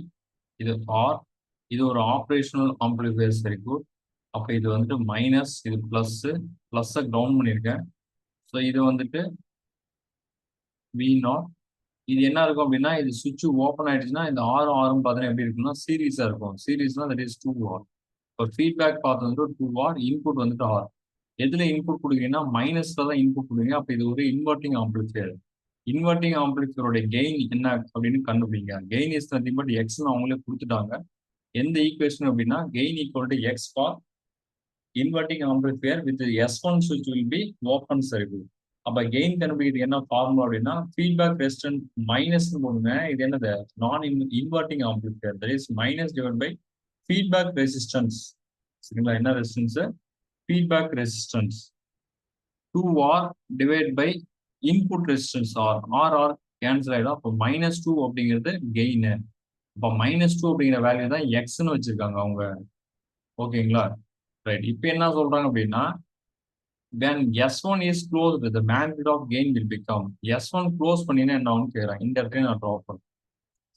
இது R, இது ஒரு ஆப்ரேஷனல் ஆம்பிளிஃபையர் சர்க்யூட். அப்ப இது வந்துட்டு மைனஸ், இது பிளஸ் கிரவுண்ட் பண்ணியிருக்கேன். ஸோ இது வந்துட்டு V0. இது என்ன இருக்கும் அப்படின்னா இது சுவிட்ச் ஓப்பன் ஆயிடுச்சுன்னா இந்த ஆறும் பார்த்தீங்கன்னா எப்படி இருக்குன்னா சீரீஸா இருக்கும். சீரீஸ்னா தட் இஸ் 2R. இப்போ ஃபீட்பேக் பார்த்து வந்துட்டு 2R, இன்புட் வந்துட்டு R. எதுல இன்புட் கொடுக்குறீங்கன்னா மைனஸ்ல தான் இன்புட் கொடுக்குறீங்க. அப்போ இது ஒரு இன்வெர்ட்டிங் ஆம்பிளிஃபையர். இன்வெர்ட்டிங் ஆம்பிளிஃபையரோட கெயின் என்ன அப்படின்னு கண்டுபிடிங்க. கெயின் இஸ் நத்திங் பட் எக்ஸ்னு அவங்களே கொடுத்துட்டாங்க. எந்த ஈக்குவேஷன் அப்படின்னா gain equal to X for inverting amplifier with S1 சுவிட்ச் வில் பி ஓப்பன் சர்க்யூட். அப்ப கெயின் கண்டுபிடிக்கிறது என்ன ஃபார்முலா அப்படின்னா ஃபீட்பேக் ரெசிஸ்டன்ஸ் மைனஸ் போடுங்க. இது என்னது நான் inverting amplifier that is minus divide by feedback resistance. சரிங்களா, என்ன resistance? Feedback resistance. 2R divide by input resistance R cancel ஆயிடும். அப்போ -2 அப்படிங்கிறது கெயின். அப்போ -2 அப்படிங்கிற வேல்யூ தான் எக்ஸ்ன்னு வச்சிருக்காங்க அவங்க. ஓகேங்களா, ரைட். இப்போ என்ன சொல்றாங்க அப்படின்னா, when S1 is closed the magnitude of gain will become. S1 close பண்ணினா என்ன ஆகும்னு கேக்குறேன். இந்த இடத்துல நான் ட்ராப் பண்ணேன்.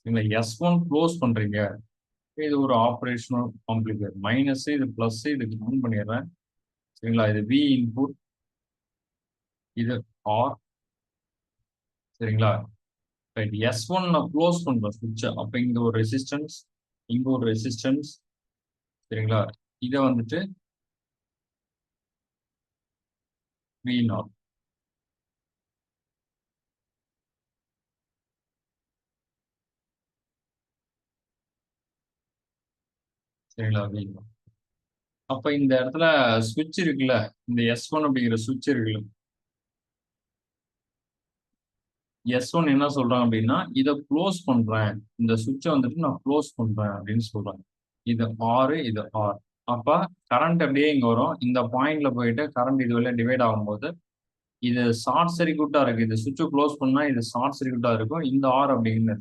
நீங்க S1 க்ளோஸ் பண்றீங்க, இது ஒரு ஆப்ரேஷனல் காம்ப்ளிகேட். மைனஸ் இது பிளஸ், இது கவுண்ட் பண்ணிடுறேன். சரிங்களா, இது V இன்புட், இது R. சரிங்களா, ரைட். S1 நான் க்ளோஸ் பண்றேன் சுவிட்ச். அப்ப இங்க ஒரு ரெசிஸ்டன்ஸ், இங்க ஒரு ரெசிஸ்டன்ஸ். சரிங்களா, இதை வந்துட்டு V0. சரிங்களா, V0. அப்ப இந்த இடத்துல சுவிட்ச் இருக்குல்ல, இந்த S1 அப்படிங்கிற சுவிட்ச் இருக்குல்ல, S1 என்ன சொல்றான் அப்படின்னா, இதை க்ளோஸ் பண்றேன், இந்த சுவிட்சை வந்துட்டு நான் க்ளோஸ் பண்றேன் அப்படின்னு சொல்றாங்க. இது R, இது R. அப்ப கரண்ட் அப்படியே இங்க வரும். இந்த பாயிண்ட்ல போயிட்டு கரண்ட் இது வழியா டிவைட் ஆகும்போது இது ஷார்ட் சர்க்யூட்டா இருக்கு. இது சுவிட்ச் க்ளோஸ் பண்ணா இது ஷார்ட் சர்க்யூட்டா இருக்கும். இந்த R அப்படின்னு.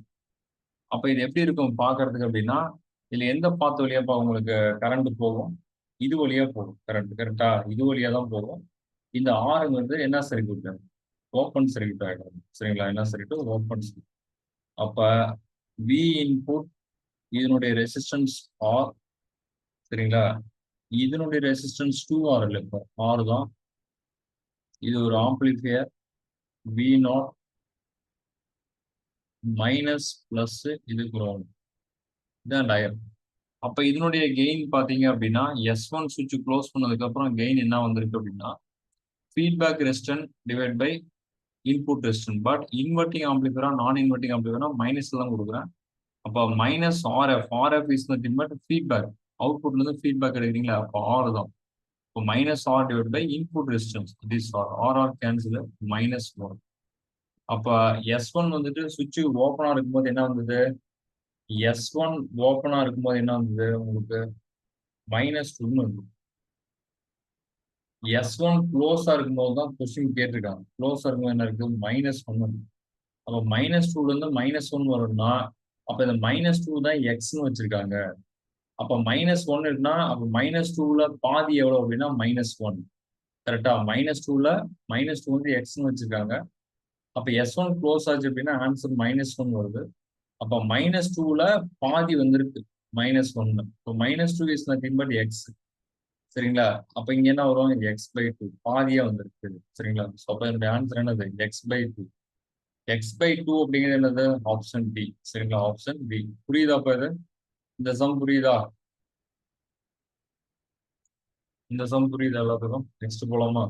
அப்ப இது எப்படி இருக்கும் பாக்குறதுக்கு அப்படின்னா, இதுல எந்த பாத்து வழியாப்பா உங்களுக்கு கரண்ட் போகும்? இது வழியா போகும் கரண்ட். கரெக்டா? இது வழியா தான் போகும். இந்த ஆறுங்கிறது என்ன சர்க்யூட்? ஓப்பன் சர்க்யூட் ஆயிடும். சரிங்களா, என்ன சர்க்யூட்? Open circuit. அப்ப வி இன்புட், இதனுடைய ரெசிஸ்டன்ஸ் ஆர். சரிங்களா, இதனுடைய ரெசிஸ்டன்ஸ் 2R இல்லை, இப்போ R தான். இது ஒரு ஆம்பிளிஃபையர் V0 மைனஸ் பிளஸ், இது கிரவுண்ட். இதான் டயர். அப்ப இதனுடைய கெயின் பாத்தீங்க அப்படின்னா, S1 சுவிட்ச் க்ளோஸ் பண்ணதுக்கு அப்புறம் கெயின் என்ன வந்திருக்கு அப்படின்னா, feedback resistance divide by input resistance. But inverting ஆம்பிளிஃபையரா நான் இன்வெர்ட்டிங் ஆம்பிளிஃபையரா மைனஸ் தான் கொடுக்குறேன். அப்போ minus RF is nothing but feedback. அவுட்புட்ல இருந்து ஃபீட்பேக் எடுக்கிறீங்களா, அப்போ ஆர் தான். இப்போ -R divide by input resistance, this R cancel, -1. அப்ப S1 வந்துட்டு சுவிட்ச் ஓப்பனா இருக்கும்போது என்ன வந்தது? S1 ஓப்பனா இருக்கும்போது என்ன வந்தது உங்களுக்கு? -2 வந்து. S1 க்ளோஸா இருக்கும்போது தான் கொஸ்டின் கேட்டிருக்காங்க. க்ளோஸா இருக்கும்போது என்ன இருக்கு? -1. அப்ப -2ல இருந்து -1 வரும்னா, அப்ப இந்த -2 தான் எக்ஸ்ன்னு வச்சிருக்காங்க. அப்ப -1 இருக்குன்னா, அப்ப -2ல பாதி எவ்வளவு அப்படின்னா -1. கரெக்டா? -2ல -2 வந்து எக்ஸ்ன்னு வச்சிருக்காங்க. அப்ப S1 க்ளோஸ் ஆச்சு அப்படின்னா ஆன்சர் -1 வருது. அப்ப -2ல பாதி வந்திருக்கு, -1. இப்போ -2 இஸ் நத்திங் பட் எக்ஸ். சரிங்களா, அப்ப இங்க என்ன வரும்? x/2 பாதியா வந்திருக்கு. சரிங்களா, அப்ப என்னுடைய ஆன்சர் என்னது? x/2. x/2 அப்படிங்கிறது என்னது? Option D. சரிங்களா, ஆப்ஷன் டி. புரியுதா? அப்ப இது இந்த சம் புரியுதா? இந்த சம் புரியுதா எல்லாத்துக்கும்? நெக்ஸ்ட் போலாமா?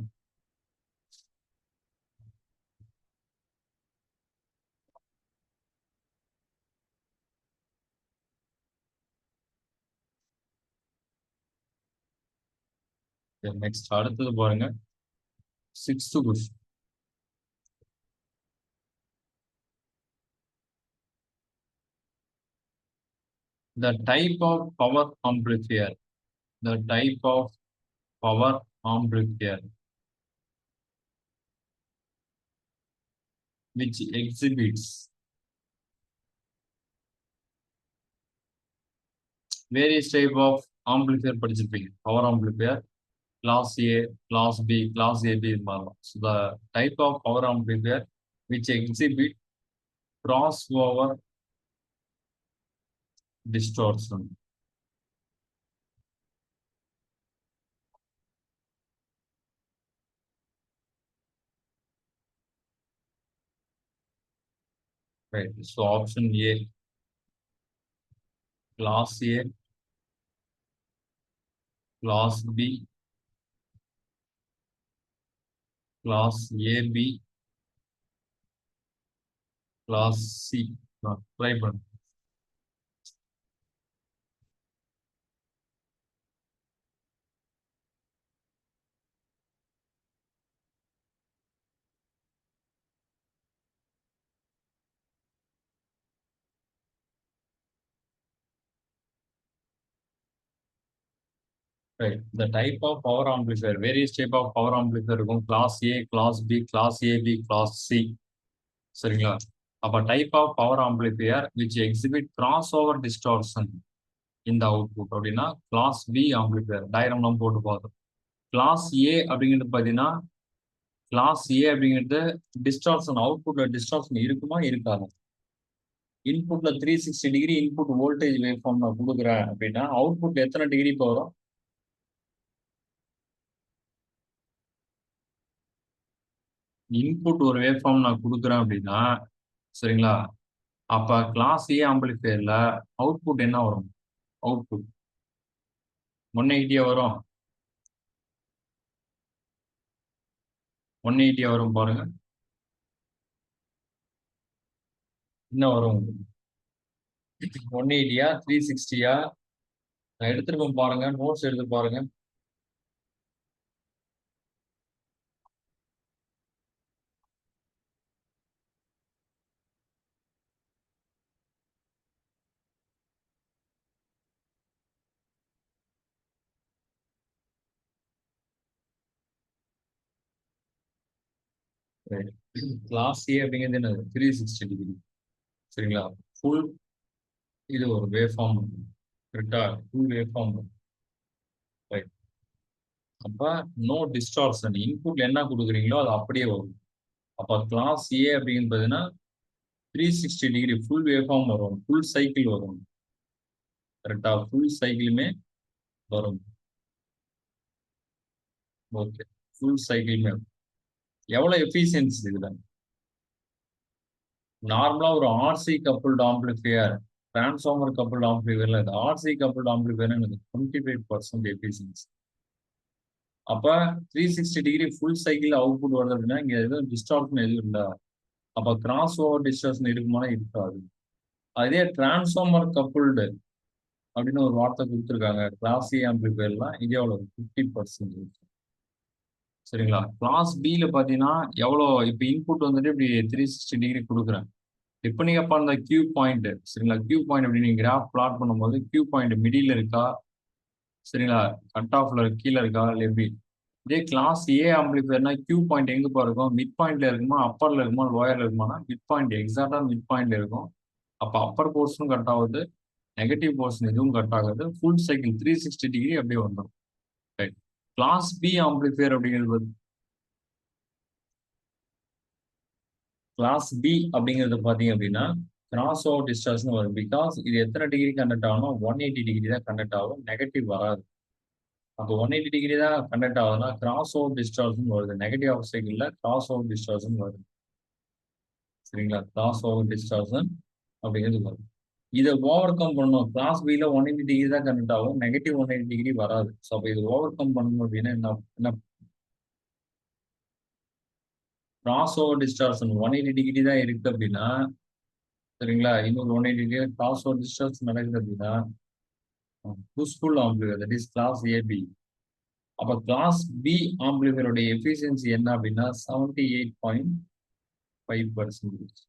நெக்ஸ்ட் அடுத்தது பாருங்க, 6th question. The type of power amplifier. The type of power amplifier which exhibits various type of amplifier படிச்சிருப்பீங்க. Power amplifier, class A, class B, class AB மாறலாம். So the type of power amplifier which exhibit crossover distortion. Right. So option A, class A, class B, class AB, class C. Try பண்ணுங்க. Right. The type of power amplifier, various type of power amplifier இருக்கும். Class A, Class B, Class AB, Class C. சரிங்களா? அப்ப type of power amplifier which exhibit crossover distortion in the output அப்படின்னா Class B amplifier. Diagram நம்ம போட்டு பார்த்தோம். Class A அப்படிங்கிறது பார்த்தீங்கன்னா Class A அப்படிங்கிறது டிஸ்டார்ஷன் அவுட்புட்ல டிஸ்டார்ஷன் இருக்குமா இருக்காது. இன்புட்ல 360 degree input voltage waveform நான் கொடுக்குறேன் அப்படின்னா அவுட்புட் எத்தனை டிகிரி வரும்? இன்புட் ஒரு வேவ் ஃபார்ம் நான் கொடுக்குறேன் அப்படின்னா சரிங்களா? அப்ப கிளாஸ் ஏ ஆம்பிளிஃபையர்ல அவுட்புட் என்ன வரும்? அவுட்புட் 180 வரும். 180 வரும் பாருங்க. என்ன வரும்? 180யா 360யா? நான் எடுத்துருக்கோம் பாருங்க, நோட்ஸ் எடுத்து பாருங்க. கிளாஸ் ஏ அப்படிங்கிறது என்னது? 360 டிகிரி. சரிங்களா? ஃபுல் இது ஒரு வேவ் ஃபார்ம். கரெக்டா? Full waveform. ரைட். அப்ப நோ டிஸ்டார்ஷன். இன்புட்ல என்ன கொடுக்குறீங்களோ அது அப்படியே வரும். அப்ப கிளாஸ் ஏ அப்படிங்கிறதுனா 360 டிகிரி ஃபுல் வேவ் ஃபார்ம் வரும். ஃபுல் சைக்கிள் வரும். கரெக்டா? ஃபுல் சைக்கிளுமே வரும். ஓகே. ஃபுல் சைக்கிளுமே எவ்வளவு எஃபிஷியன்சி இதுல? நார்மலா ஒரு ஆர்சி கப்புள்ட் ஆம்பிளிஃபையர், டிரான்ஸ்ஃபார்மர் கப்புள்ட் ஆம்பிளிஃபையர்ல இது ஆர்சி கப்புள்ட் ஆம்பிளிஃபையர் எனக்கு 25% எஃபிஷியன்சி. அப்ப 360 டிகிரி ஃபுல் சைக்கிள் அவுட்புட் வருது அப்படின்னா இங்க எதுவும் டிஸ்டார்ஷன் எதுவும் இல்லை. அப்ப கிராஸ் ஓவர் டிஸ்டார்ஷன் இருக்குமானா இருக்காது. அதே டிரான்ஸ்ஃபார்மர் கப்புள்டு அப்படின்னு ஒரு வார்த்தை கொடுத்துருக்காங்க கிளாஸ் ஏ ஆம்பிளிஃபையர்லாம், இது எவ்வளவு? 50%. சரிங்களா? கிளாஸ் பில பாத்தீங்கன்னா எவ்வளோ? இப்ப இன்புட் வந்துட்டு இப்படி 360 டிகிரி கொடுக்குறேன். டிபெண்டிங் அப்பான் அந்த கியூ பாயிண்ட். சரிங்களா? கியூ பாயிண்ட் அப்படி நீங்க கிராஃப் பிளாட் பண்ணும்போது கியூ பாயிண்ட் மிடில் இருக்கா, சரிங்களா, கட் ஆஃப்ல கீழே இருக்கா, இல்லை எப்படி? இதே கிளாஸ் ஏ ஆம்பிளிஃபையர்னா கியூ பாயிண்ட் எங்க இருக்கும்? மிட் பாயிண்ட்ல இருக்குமா, அப்பர்ல இருக்குமா, லோயர்ல இருக்குமானா மிட் பாயிண்ட், எக்ஸாக்டா மிட் பாயிண்ட்ல இருக்கும். அப்ப அப்பர் போர்ஷனும் கட் ஆகுது, நெகட்டிவ் போர்ஷன் எதுவும் கட் ஆகுது. ஃபுல் சைக்கிள் 360 டிகிரி அப்படியே வந்துடும். ரைட். கிளாஸ் பி ஆம்பிளிஃபையர் அப்படிங்கிறது, கிளாஸ் பி அப்படிங்கிறது பாத்தீங்க அப்படின்னா கிராஸ் ஓவர் டிஸ்டார்ஷன் வரும். பிகாஸ் இது எத்தனை டிகிரி கண்டக்ட் ஆகணும்? 180 டிகிரி தான் கண்டக்ட் ஆகும், நெகட்டிவ் வராது. அப்போ 180 டிகிரி தான் கண்டக்ட் ஆகுதுன்னா கிராஸ் ஓவர் டிஸ்டார்ஷன் வருது. நெகட்டிவ் ஆஃப் சைக்கிள்ல கிராஸ் ஓவர் டிஸ்டார்ஷன் வருது. சரிங்களா? கிராஸ் ஓவர் டிஸ்டார்ஷன் அப்படிங்கிறது வரும். இதை ஓவர் கம் பண்ணணும். கிளாஸ் பில 180 டிகிரி தான் கண்டக்ட் ஆகும், நெகட்டிவ் 180 டிகிரி வராது. ஸோ அப்போ இது ஓவர் கம் பண்ணணும் அப்படின்னா என்ன என்ன கிராஸ் ஓவர் டிஸ்டார்ஷன் 180 டிகிரி தான் இருக்கு அப்படின்னா, சரிங்களா, இன்னொரு 180 டிகிரி கிராஸ் ஓவர் டிஸ்டார்ஷன் நடக்குது அப்படின்னா push pull amplifier, that is class AB. அப்ப கிளாஸ் பி ஆம்பிளிஃபையருடைய எஃபிஷியன்சி என்ன அப்படின்னா 78.5%.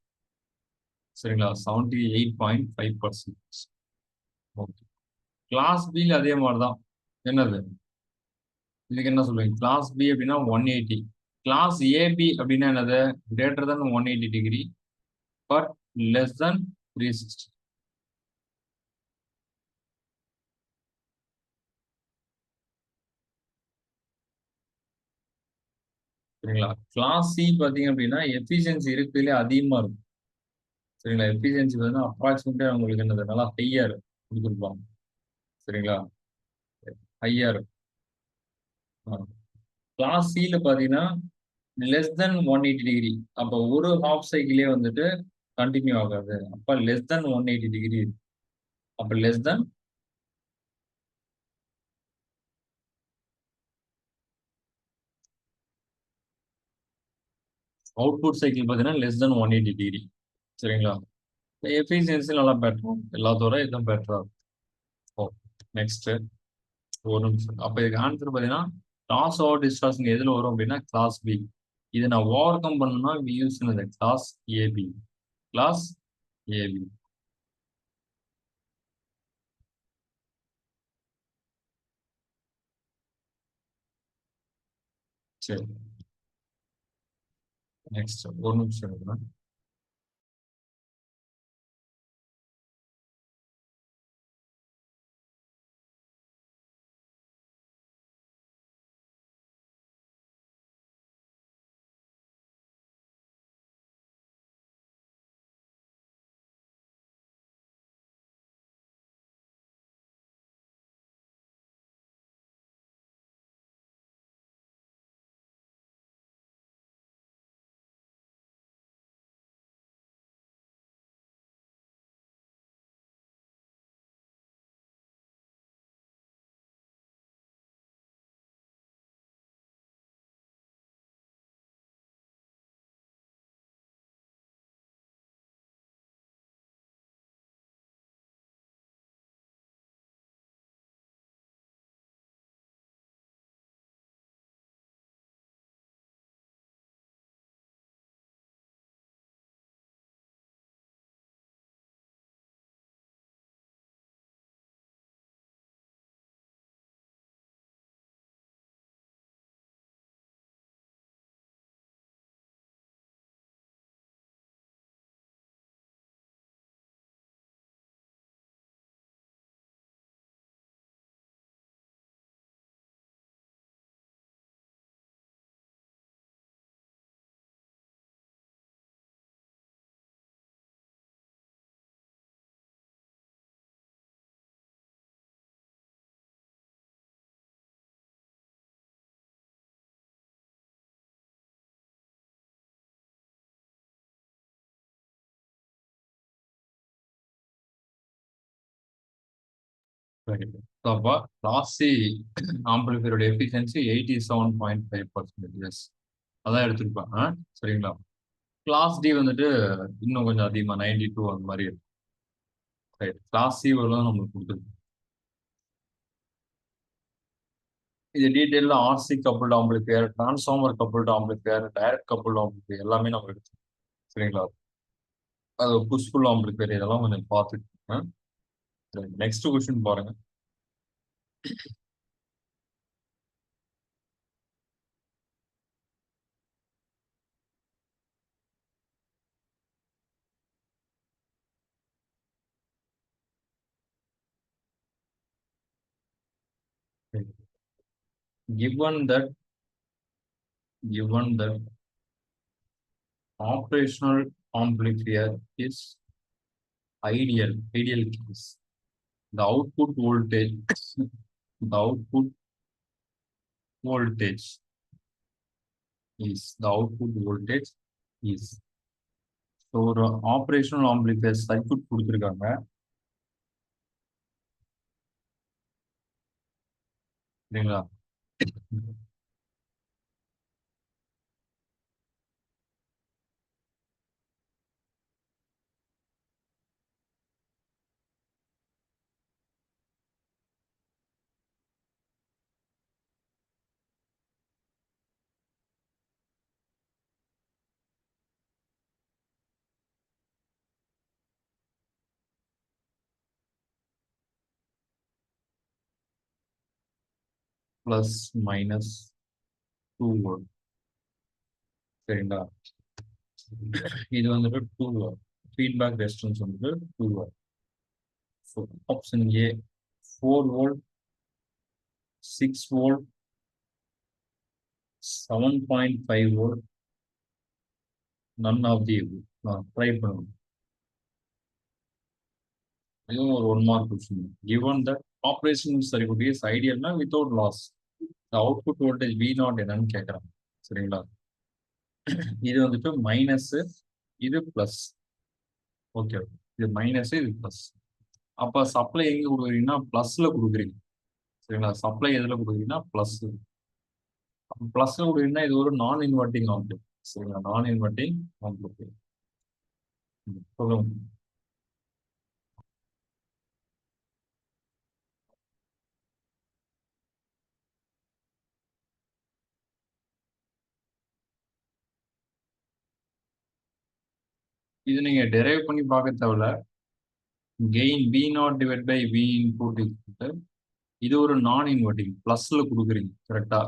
சரிங்களா? 78.5%. ஓகே. கிளாஸ் பில அதே மாதிரிதான். என்னது இதுக்கு என்ன சொல்லுவீங்க? கிளாஸ் பி அப்படின்னா 180. கிளாஸ் ஏபி அப்படின்னா என்னது? Greater than 180 degree but less than 360. சரிங்களா? கிளாஸ் சி பாத்தீங்க அப்படின்னா எஃபிஷியன்சி இருக்குதுல அதிகமா இருக்கும். சரிங்களா? எஃபிஷியன்சி பார்த்தீங்கன்னா அப்ராக்சிமேட்டா உங்களுக்கு என்னது நல்லா ஹையா கொடுத்துருப்பாங்க. சரிங்களா? ஹையா இருக்கும். கிளாஸ் சில பாத்தீங்கன்னா லெஸ் தென் 180 டிகிரி. அப்போ ஒரு ஹாஃப் சைக்கிளே வந்துட்டு கண்டினியூ ஆகாது. அப்ப லெஸ் தென் 180 டிகிரி. அப்ப லெஸ் தென் அவுட்புட் சைக்கிள் பார்த்தீங்கன்னா லெஸ் தென் 180 டிகிரி. சரிங்களா? எஃபிஷியன்சி நல்லா பெட்டரும், எல்லாத்தோட இதுவும் பெட்டரா இருக்கும். ஓகே. நெக்ஸ்ட் ஒரு நிமிஷம். அப்ப இதுக்கு ஆன்சர் பார்த்தீங்கன்னா கிளாஸ் ஓவர் டிஸ்டார்ஷன் எதுல வரும் அப்படின்னா கிளாஸ் பி. இதை நான் ஓவர் கம் பண்ணணும்னா use class AB. Class AB. சரி, நெக்ஸ்ட் ஒரு நிமிஷம் இருங்க. சரி. அப்போ கிளாஸ் சி ஆம்பிளிஃபையரோட எஃபிஷியன்சி 87.5%. அதான் எடுத்திருப்பேன். சரிங்களா? கிளாஸ் டி வந்துட்டு இன்னும் கொஞ்சம் அதிகமாக 92 அந்த மாதிரி இருக்கும். ரைட், கிளாஸ் சி தான் நம்மளுக்கு கொடுத்துருக்கு. இது டீட்டெயிலில் RC coupled amplifier, transformer coupled amplifier, direct coupled amplifier எல்லாமே நம்ம எடுத்துக்கோம். சரிங்களா? அது புஷ்ஃபுல் ஆம்பிளிஃபையர் இதெல்லாம் கொஞ்சம் பார்த்துக்கோங்க. சரி, நெக்ஸ்ட் கொஸ்டின் பாருங்க. given that given that operational amplifier is ideal case, the output voltage the output voltage the output voltage is. So ஒரு ஆப்ரேஷனல் ஆம்பிளிஃபையர் சர்க்யூட் கொடுத்துருக்காங்க. சரிங்களா? Plus minus 2 volt. சரிங்களா? இது வந்துட்டு 2 வோல்ட். ஃபீட்பேக் ரெசிஸ்டன்ஸ் வந்துட்டு 2 volt. So option A 4 volt, 6 volt, 7.5 volt, none of the above. நான் try பண்ணுவேன். இதுவும் ஒரு 1 mark question. given that operation circuit is ஐடியல்னா without loss, output voltage V naught என்னன்னு கேட்குறாங்க. சரிங்களா? இது வந்துட்டு மைனஸ், இது பிளஸ். ஓகே, இது மைனஸ், இது பிளஸ். அப்போ சப்ளை எங்க கொடுக்குறீங்கன்னா பிளஸ்ல கொடுக்குறீங்க. சரிங்களா? சப்ளை எதுல கொடுக்குறீங்கன்னா பிளஸ். பிளஸ்ல கொடுக்குறீங்கன்னா இது ஒரு நான் இன்வெர்ட்டிங் ஆம்பிளிஃபையர். சரிங்களா? நான் இன்வெர்ட்டிங் ஆம்பிளிஃபையர். சொல்லுங்க. இது நீங்க டெரைவ் பண்ணி பார்க்க தேவையில்ல. Gain b naught divide by V input. இது ஒரு நான் இன்வெர்ட்டிங் பிளஸ்ல கொடுக்குறீங்க. கரெக்டா?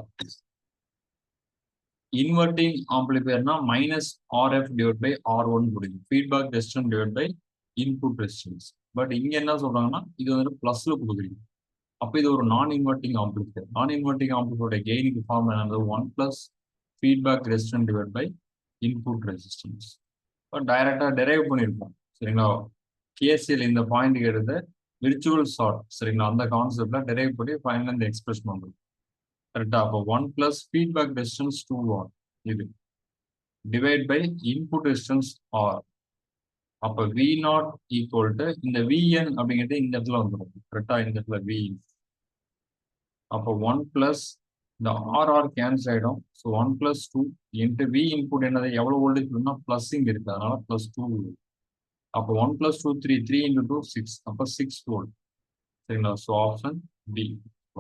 இன்வெர்ட்டிங் ஆம்பிளிஃபையர்னா minus RF divide by R one கொடுக்கும். Feedback resistance divide by input resistance. But இங்க என்ன சொல்றாங்கன்னா இது வந்து பிளஸ்ல கொடுக்குறீங்க. அப்போ இது ஒரு non inverting amplifier. Non inverting ஆம்பிளிஃபையோட கெயினுக்கு ஃபார்ம் என்னது 1 plus feedback resistance divide by input resistance. இப்போ டைரக்டா டெரைவ் பண்ணியிருப்போம் சரிங்களா. கேசிஎல் இந்த பாயிண்ட் எடுத்து விர்ச்சுவல் ஷார்ட் சரிங்களா, அந்த கான்செப்ட்ல டெரைவ் பண்ணி ஃபைனல் இந்த எக்ஸ்பிரஷன் பண்ணுறோம் கரெக்டா. அப்போ 1 பிளஸ் ஃபீட்பேக் ரெசிஸ்டன்ஸ் 2R இது divide by input resistance R. அப்போ வி நாட் ஈக்குவல் டு இந்த விஎன் அப்படிங்கிறது இந்த இடத்துல வந்துடும் கரெக்டா, இந்த இடத்துல வி. அப்போ 1 பிளஸ் இந்த ஆர்ஆர் கேன்சல் ஆகிடும். So 1 plus 2 into V input என்னது எவ்வளோ வோல்டேஜ் வேணும்னா ப்ளஸ் இங்கே இருக்குது அதனால ப்ளஸ் 2. அப்போ 1 பிளஸ் 2 3 இன்ட்டு 2 6 அப்போ 6 வோல்ட் சரிங்களா. So option B.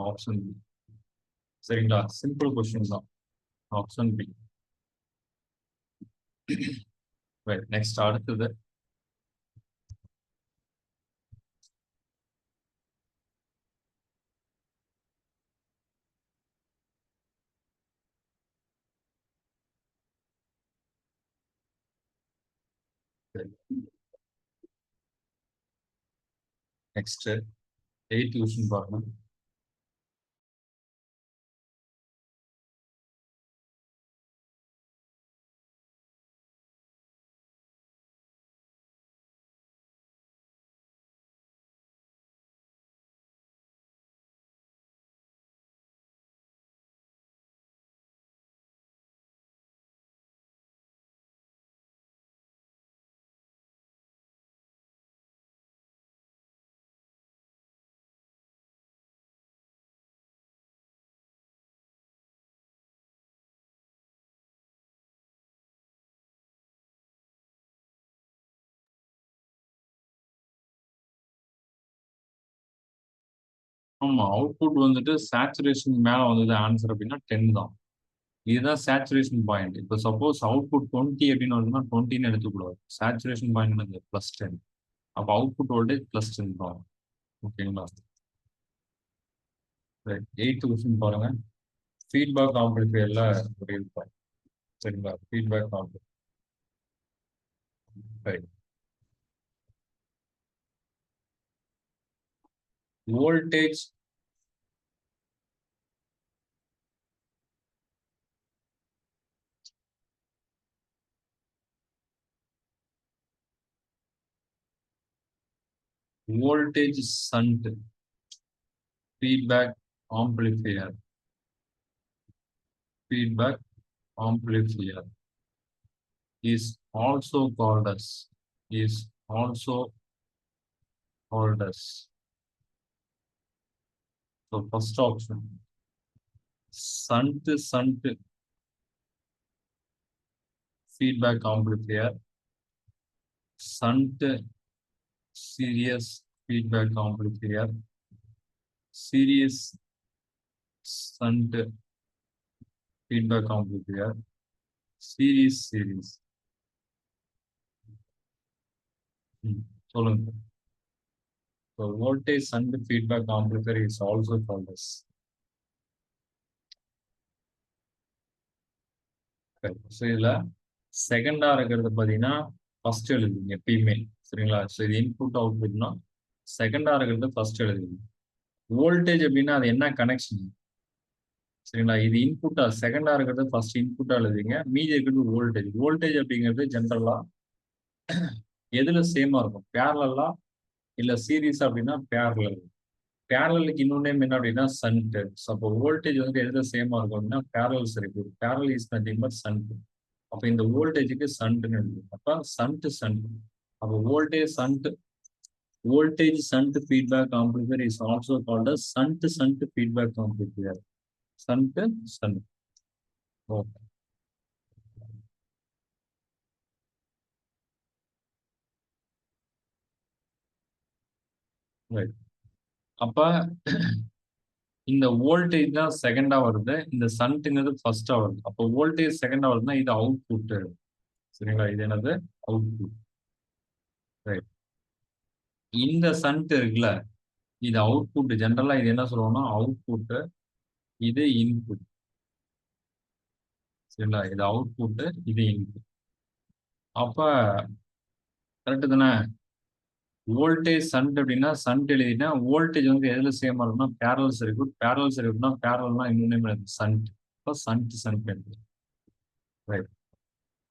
Option B சரிங்களா. சிம்பிள் கொஸ்டின் தான். Option B. நெக்ஸ்ட் அடுத்தது நெக்ஸ்ட் 8th கொஸ்டின் பாருங்க. ஆமா, அவுட்புட் வந்துட்டு சேச்சுரேஷன் மேல வந்தது ஆன்சர் அப்படின்னா 10 தான். இதுதான் சேச்சுரேஷன் பாயிண்ட். இப்போ சப்போஸ் அவுட்புட் 20 அப்படின்னு வருதுன்னா 20ன்னு எடுத்துக்கூடாது. சேச்சுரேஷன் பாயிண்ட் என்னது +10. அப்போ அவுட்புட் வோல்டேஜ் +10 தான். ஓகேங்களா. 8th கொஸ்டின் பாருங்க. ஃபீட்பேக் ஆம்பிளிஃபையர்ல ஒரு இருப்பாங்க சரிங்களா. Feedback amplifier voltage voltage shunt feedback amplifier is also called as so first option shunt feedback amplifier, shunt series feedback amplifier, series shunt feedback amplifier, series சொல்லுங்க. So voltage shunt feedback amplifier is also called as. So இதுல செகண்டா இருக்கிறது பார்த்தீங்கன்னா first எழுதுங்க எப்பயுமே சரிங்களா. So இது input அவுட்புட்னா செகண்டா இருக்கிறது first எழுதுங்க. வோல்டேஜ் அப்படின்னா அது என்ன கனெக்ஷன் சரிங்களா. இது இன்புட்டா செகண்டா இருக்கிறது ஃபர்ஸ்ட் இன்புட்டா எழுதுங்க. மீதி இருக்கிறது வோல்டேஜ். வோல்டேஜ் அப்படிங்கிறது ஜென்ரலா எதுல சேமா இருக்கும், பேரலா இல்ல சீரீஸ் அப்படின்னா பேரலல். பேரலுக்கு இன்னொன்னே என்ன அப்படின்னா சன்ட். அப்போ வோல்டேஜ் வந்து எதுல சேமா இருக்கும் அப்படின்னா பேரல் சரி. Parallel is nothing but shunt. அப்ப இந்த வோல்டேஜுக்கு சன்ட்னு எழுதும். அப்ப சன்ட். அப்போ voltage shunt feedback amplifier is also called as shunt feedback amplifier. Shunt. Okay. Right. அப்ப இந்த வோல்டேஜ் தான் செகண்டா வருது, இந்த சன்ட்ங்கிறது ஃபர்ஸ்டா வருது. அப்போ வோல்டேஜ் செகண்டா வருதுன்னா இது அவுட்புட் சரிங்களா. இது என்னது அவுட்புட். ரைட். இந்த சன்ட் இருக்குல்ல இது அவுட்புட். ஜென்ரலா இது என்ன சொல்லுவோம்னா அவுட்புட், இது இன்புட் சரிங்களா? இது அவுட்புட், இது இன்புட். அப்ப கரெக்ட் தானே? வோல்டேஜ் சண்ட் அப்படின்னா சண்ட் எழுதினா வோல்டேஜ் வந்து எதுல சேமா இருக்கும்னா பேரலல் சர்க்யூட். பேரலல் சர்க்யூட்னா பேரலல்னா இன்னொன்னு சண்ட். இப்போ சண்ட் ரைட்.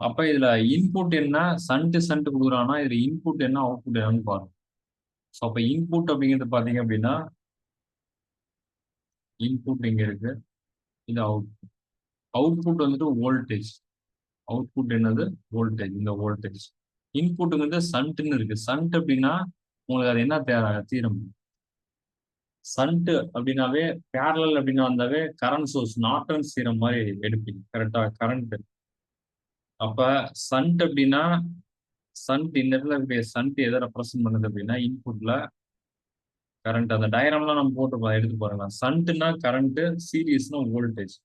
அப்ப இதுல இன்புட் என்ன, சண்ட் கொடுக்குறான்னா இதுல இன்புட் என்ன, அவுட்புட் என்னன்னு பாருங்க. ஸோ அப்ப இன்புட் அப்படிங்கிறது பாத்தீங்க அப்படின்னா இன்புட் இங்க இருக்கு, இது அவுட்புட். அவுட்புட் வந்துட்டு வோல்டேஜ். அவுட்புட் என்னது, வோல்டேஜ். இந்த வோல்டேஜ் இன்புட்டுங்கிறது சண்ட்னு இருக்கு. சண்ட் அப்படின்னா உங்களுக்கு அது என்ன தீரம், சண்ட் அப்படின்னாவே பேரலல் அப்படின்னா வந்தாவே கரண்ட் சோர்ஸ், நார்டன்ஸ் தீரம் மாதிரி எடுப்பீங்க கரெக்டா, கரண்ட். அப்ப சண்ட் அப்படின்னா சண்ட் இந்த இடத்துல இருக்கக்கூடிய சண்ட் எதை ரெப்ரசென்ட் பண்ணுது அப்படின்னா இன்புட்ல கரண்ட். அந்த டயக்ராம்லாம் நம்ம போட்டு எடுத்து பாருங்க. சண்ட்னா கரண்ட், சீரிஸ்னா வோல்டேஜ்.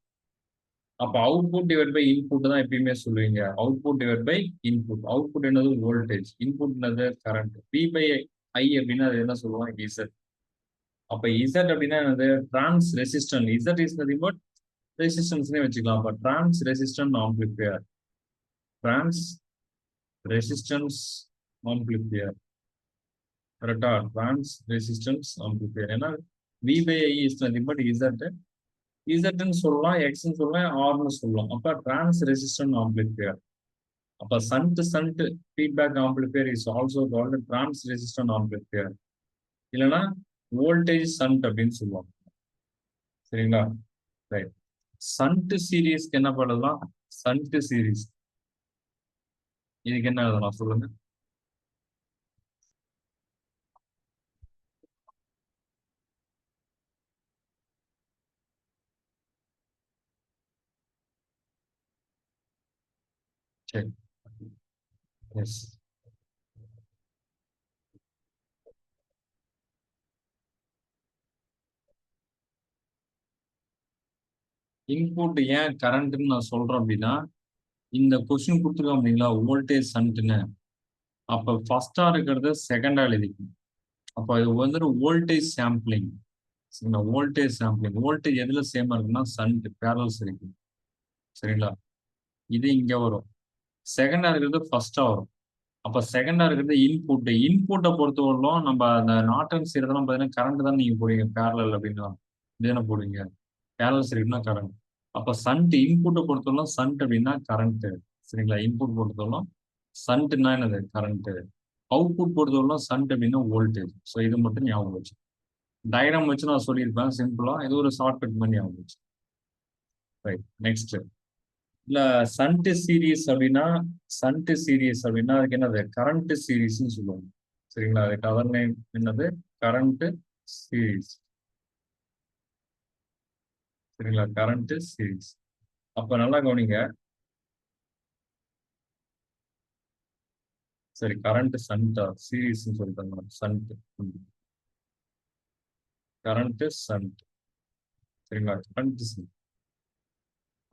அப்ப அவுட்புட் டிவைட் பை இன்புட் தான் எப்பயுமே சொல்லுவீங்க. Output divide by input. Output என்னது வோல்டேஜ், இன்புட் என்னது கரண்ட். பி பை ஐ அப்படின்னா அது என்ன சொல்லுவாங்க, இசட். அப்ப இசட் அப்படின்னா என்னது, trans resistant. Z is nothing but ரெசிஸ்டன்ஸ்னே வச்சுக்கலாம். அப்ப trans resistant amplifier. Trans resistance amplifier கரெக்டா, டிரான்ஸ் ரெசிஸ்டன்ஸ் ஆம்பிளிஃபையர். ஏன்னா V by I is nothing but Z. இசட்னு சொல்லலாம், எக்ஸ்ன்னு சொல்லலாம், ஆர்னு சொல்லலாம். அப்ப டிரான்ஸ் ரெசிஸ்டன்ட் ஆம்பிளிஃபையர். அப்ப shunt feedback amplifier is also called trans resistant amplifier. இல்லைன்னா வோல்டேஜ் சண்ட் அப்படின்னு சொல்லுவாங்க. சரிங்களா, ரைட். சண்ட் சீரீஸ்க்கு என்ன பண்ணலாம், சண்ட் சீரீஸ் இதுக்கு என்ன எழுதலாம் சொல்லுங்க. சரி, எஸ். இன்புட் ஏன் கரண்ட்னு நான் சொல்றேன் அப்படின்னா, இந்த கொஸ்டின் கொடுத்துருக்கோம் அப்படிங்களா, வோல்டேஜ் சண்ட்னு. அப்ப ஃபர்ஸ்டா இருக்கிறது செகண்டா எழுதிக்கணும். அப்ப இது வந்துட்டு வோல்டேஜ் சாம்பிளிங். சரிங்களா, வோல்டேஜ் சாம்பிளிங். வோல்டேஜ் எதுல சேமா இருக்குன்னா சண்ட் பேரல்ஸ் இருக்கு. சரிங்களா, இது இங்க வரும். செகண்டா இருக்கிறது ஃபர்ஸ்டா வரும். அப்ப செகண்டா இருக்கிறது இன்புட். இன்புட்டை பொறுத்தவரையிலும் நம்ம அந்த நாட்டன் செய்யறதெல்லாம் பாத்தீங்கன்னா கரண்ட் தான் நீங்க போடுவீங்க, பேரலல் அப்படின்னா இதுதானே போடுவீங்க, பேரலல் சர்க்யூட்னா கரண்ட். அப்ப சண்ட் இன்புட்டை பொறுத்தவரைக்கும் சண்ட் அப்படின்னா கரண்ட். சரிங்களா, இன்புட் பொறுத்தவரைக்கும் சண்ட்னா என்னது, கரண்ட். அவுட்புட் பொறுத்தவரைக்கும் சண்ட் அப்படின்னா வோல்டேஜ். ஸோ இது மட்டும் ஞாபகம் வச்சு, டயக்ராம் வச்சு நான் சொல்லியிருப்பேன் சிம்பிளா. இது ஒரு ஷார்ட்கட் பண்ணி ஞாபகம் வச்சு. Right, next. இல்ல சண்ட் சீரீஸ் அப்படின்னா, சண்ட் சீரீஸ் அப்படின்னா அதுக்கு என்னது, கரண்ட் சீரீஸ்ன்னு சொல்லுவாங்க. சரிங்களா, அதுக்கு அதர் நேம் என்னது, கரண்ட் சீரீஸ். சரிங்களா, கரண்ட் சீரீஸ். அப்ப நல்லா கவனிங்க. சரி, கரண்ட் சண்டா சீரீஸ் சொல்லிட்டாங்க, சண்ட். Current shunt. சரிங்களா, கரண்ட்.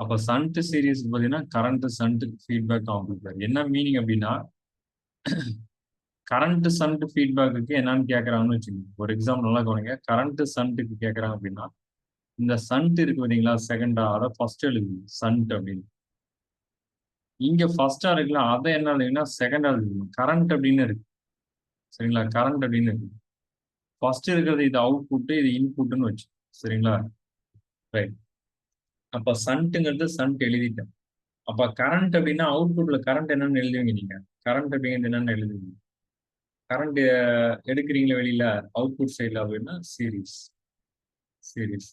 அப்ப சண்ட் சீரீஸ் பாத்தீங்கன்னா கரண்ட் சண்ட் ஃபீட்பேக் ஆம்பிளிஃபையர். என்ன மீனிங் அப்படின்னா, கரண்ட் சண்ட் ஃபீட்பேக்கு என்னன்னு கேட்கறாங்கன்னு வச்சுக்கோங்க. ஒரு எக்ஸாம்பிள் நல்லா கவனிங்க. கரண்ட் சண்ட்டுக்கு கேட்கறாங்க அப்படின்னா, இந்த சண்ட் இருக்கு பாத்தீங்களா, செகண்டா, அதை ஃபர்ஸ்ட் எழுது சண்ட் அப்படின்னு. இங்க ஃபர்ஸ்டா இருக்குல்ல, அதை என்ன எழுதுங்கன்னா செகண்டா எழுதுங்க, கரண்ட் அப்படின்னு இருக்கு. சரிங்களா, கரண்ட் அப்படின்னு இருக்கு. ஃபர்ஸ்ட் இருக்கிறது இது அவுட்புட், இது இன்புட்னு வச்சு. சரிங்களா, ரைட். அப்ப சண்ட்டுங்கிறது சண்ட் எழுதிட்டேன். அப்ப கரண்ட் அப்படின்னா அவுட்புட்ல கரண்ட் என்னன்னு எழுதுவீங்க நீங்க. கரண்ட் அப்படிங்கிறது என்னன்னு எழுதுவீங்க. கரண்ட் எடுக்கிறீங்களா வெளியில அவுட்புட் சைட்ல அப்படின்னா சீரீஸ். சீரீஸ்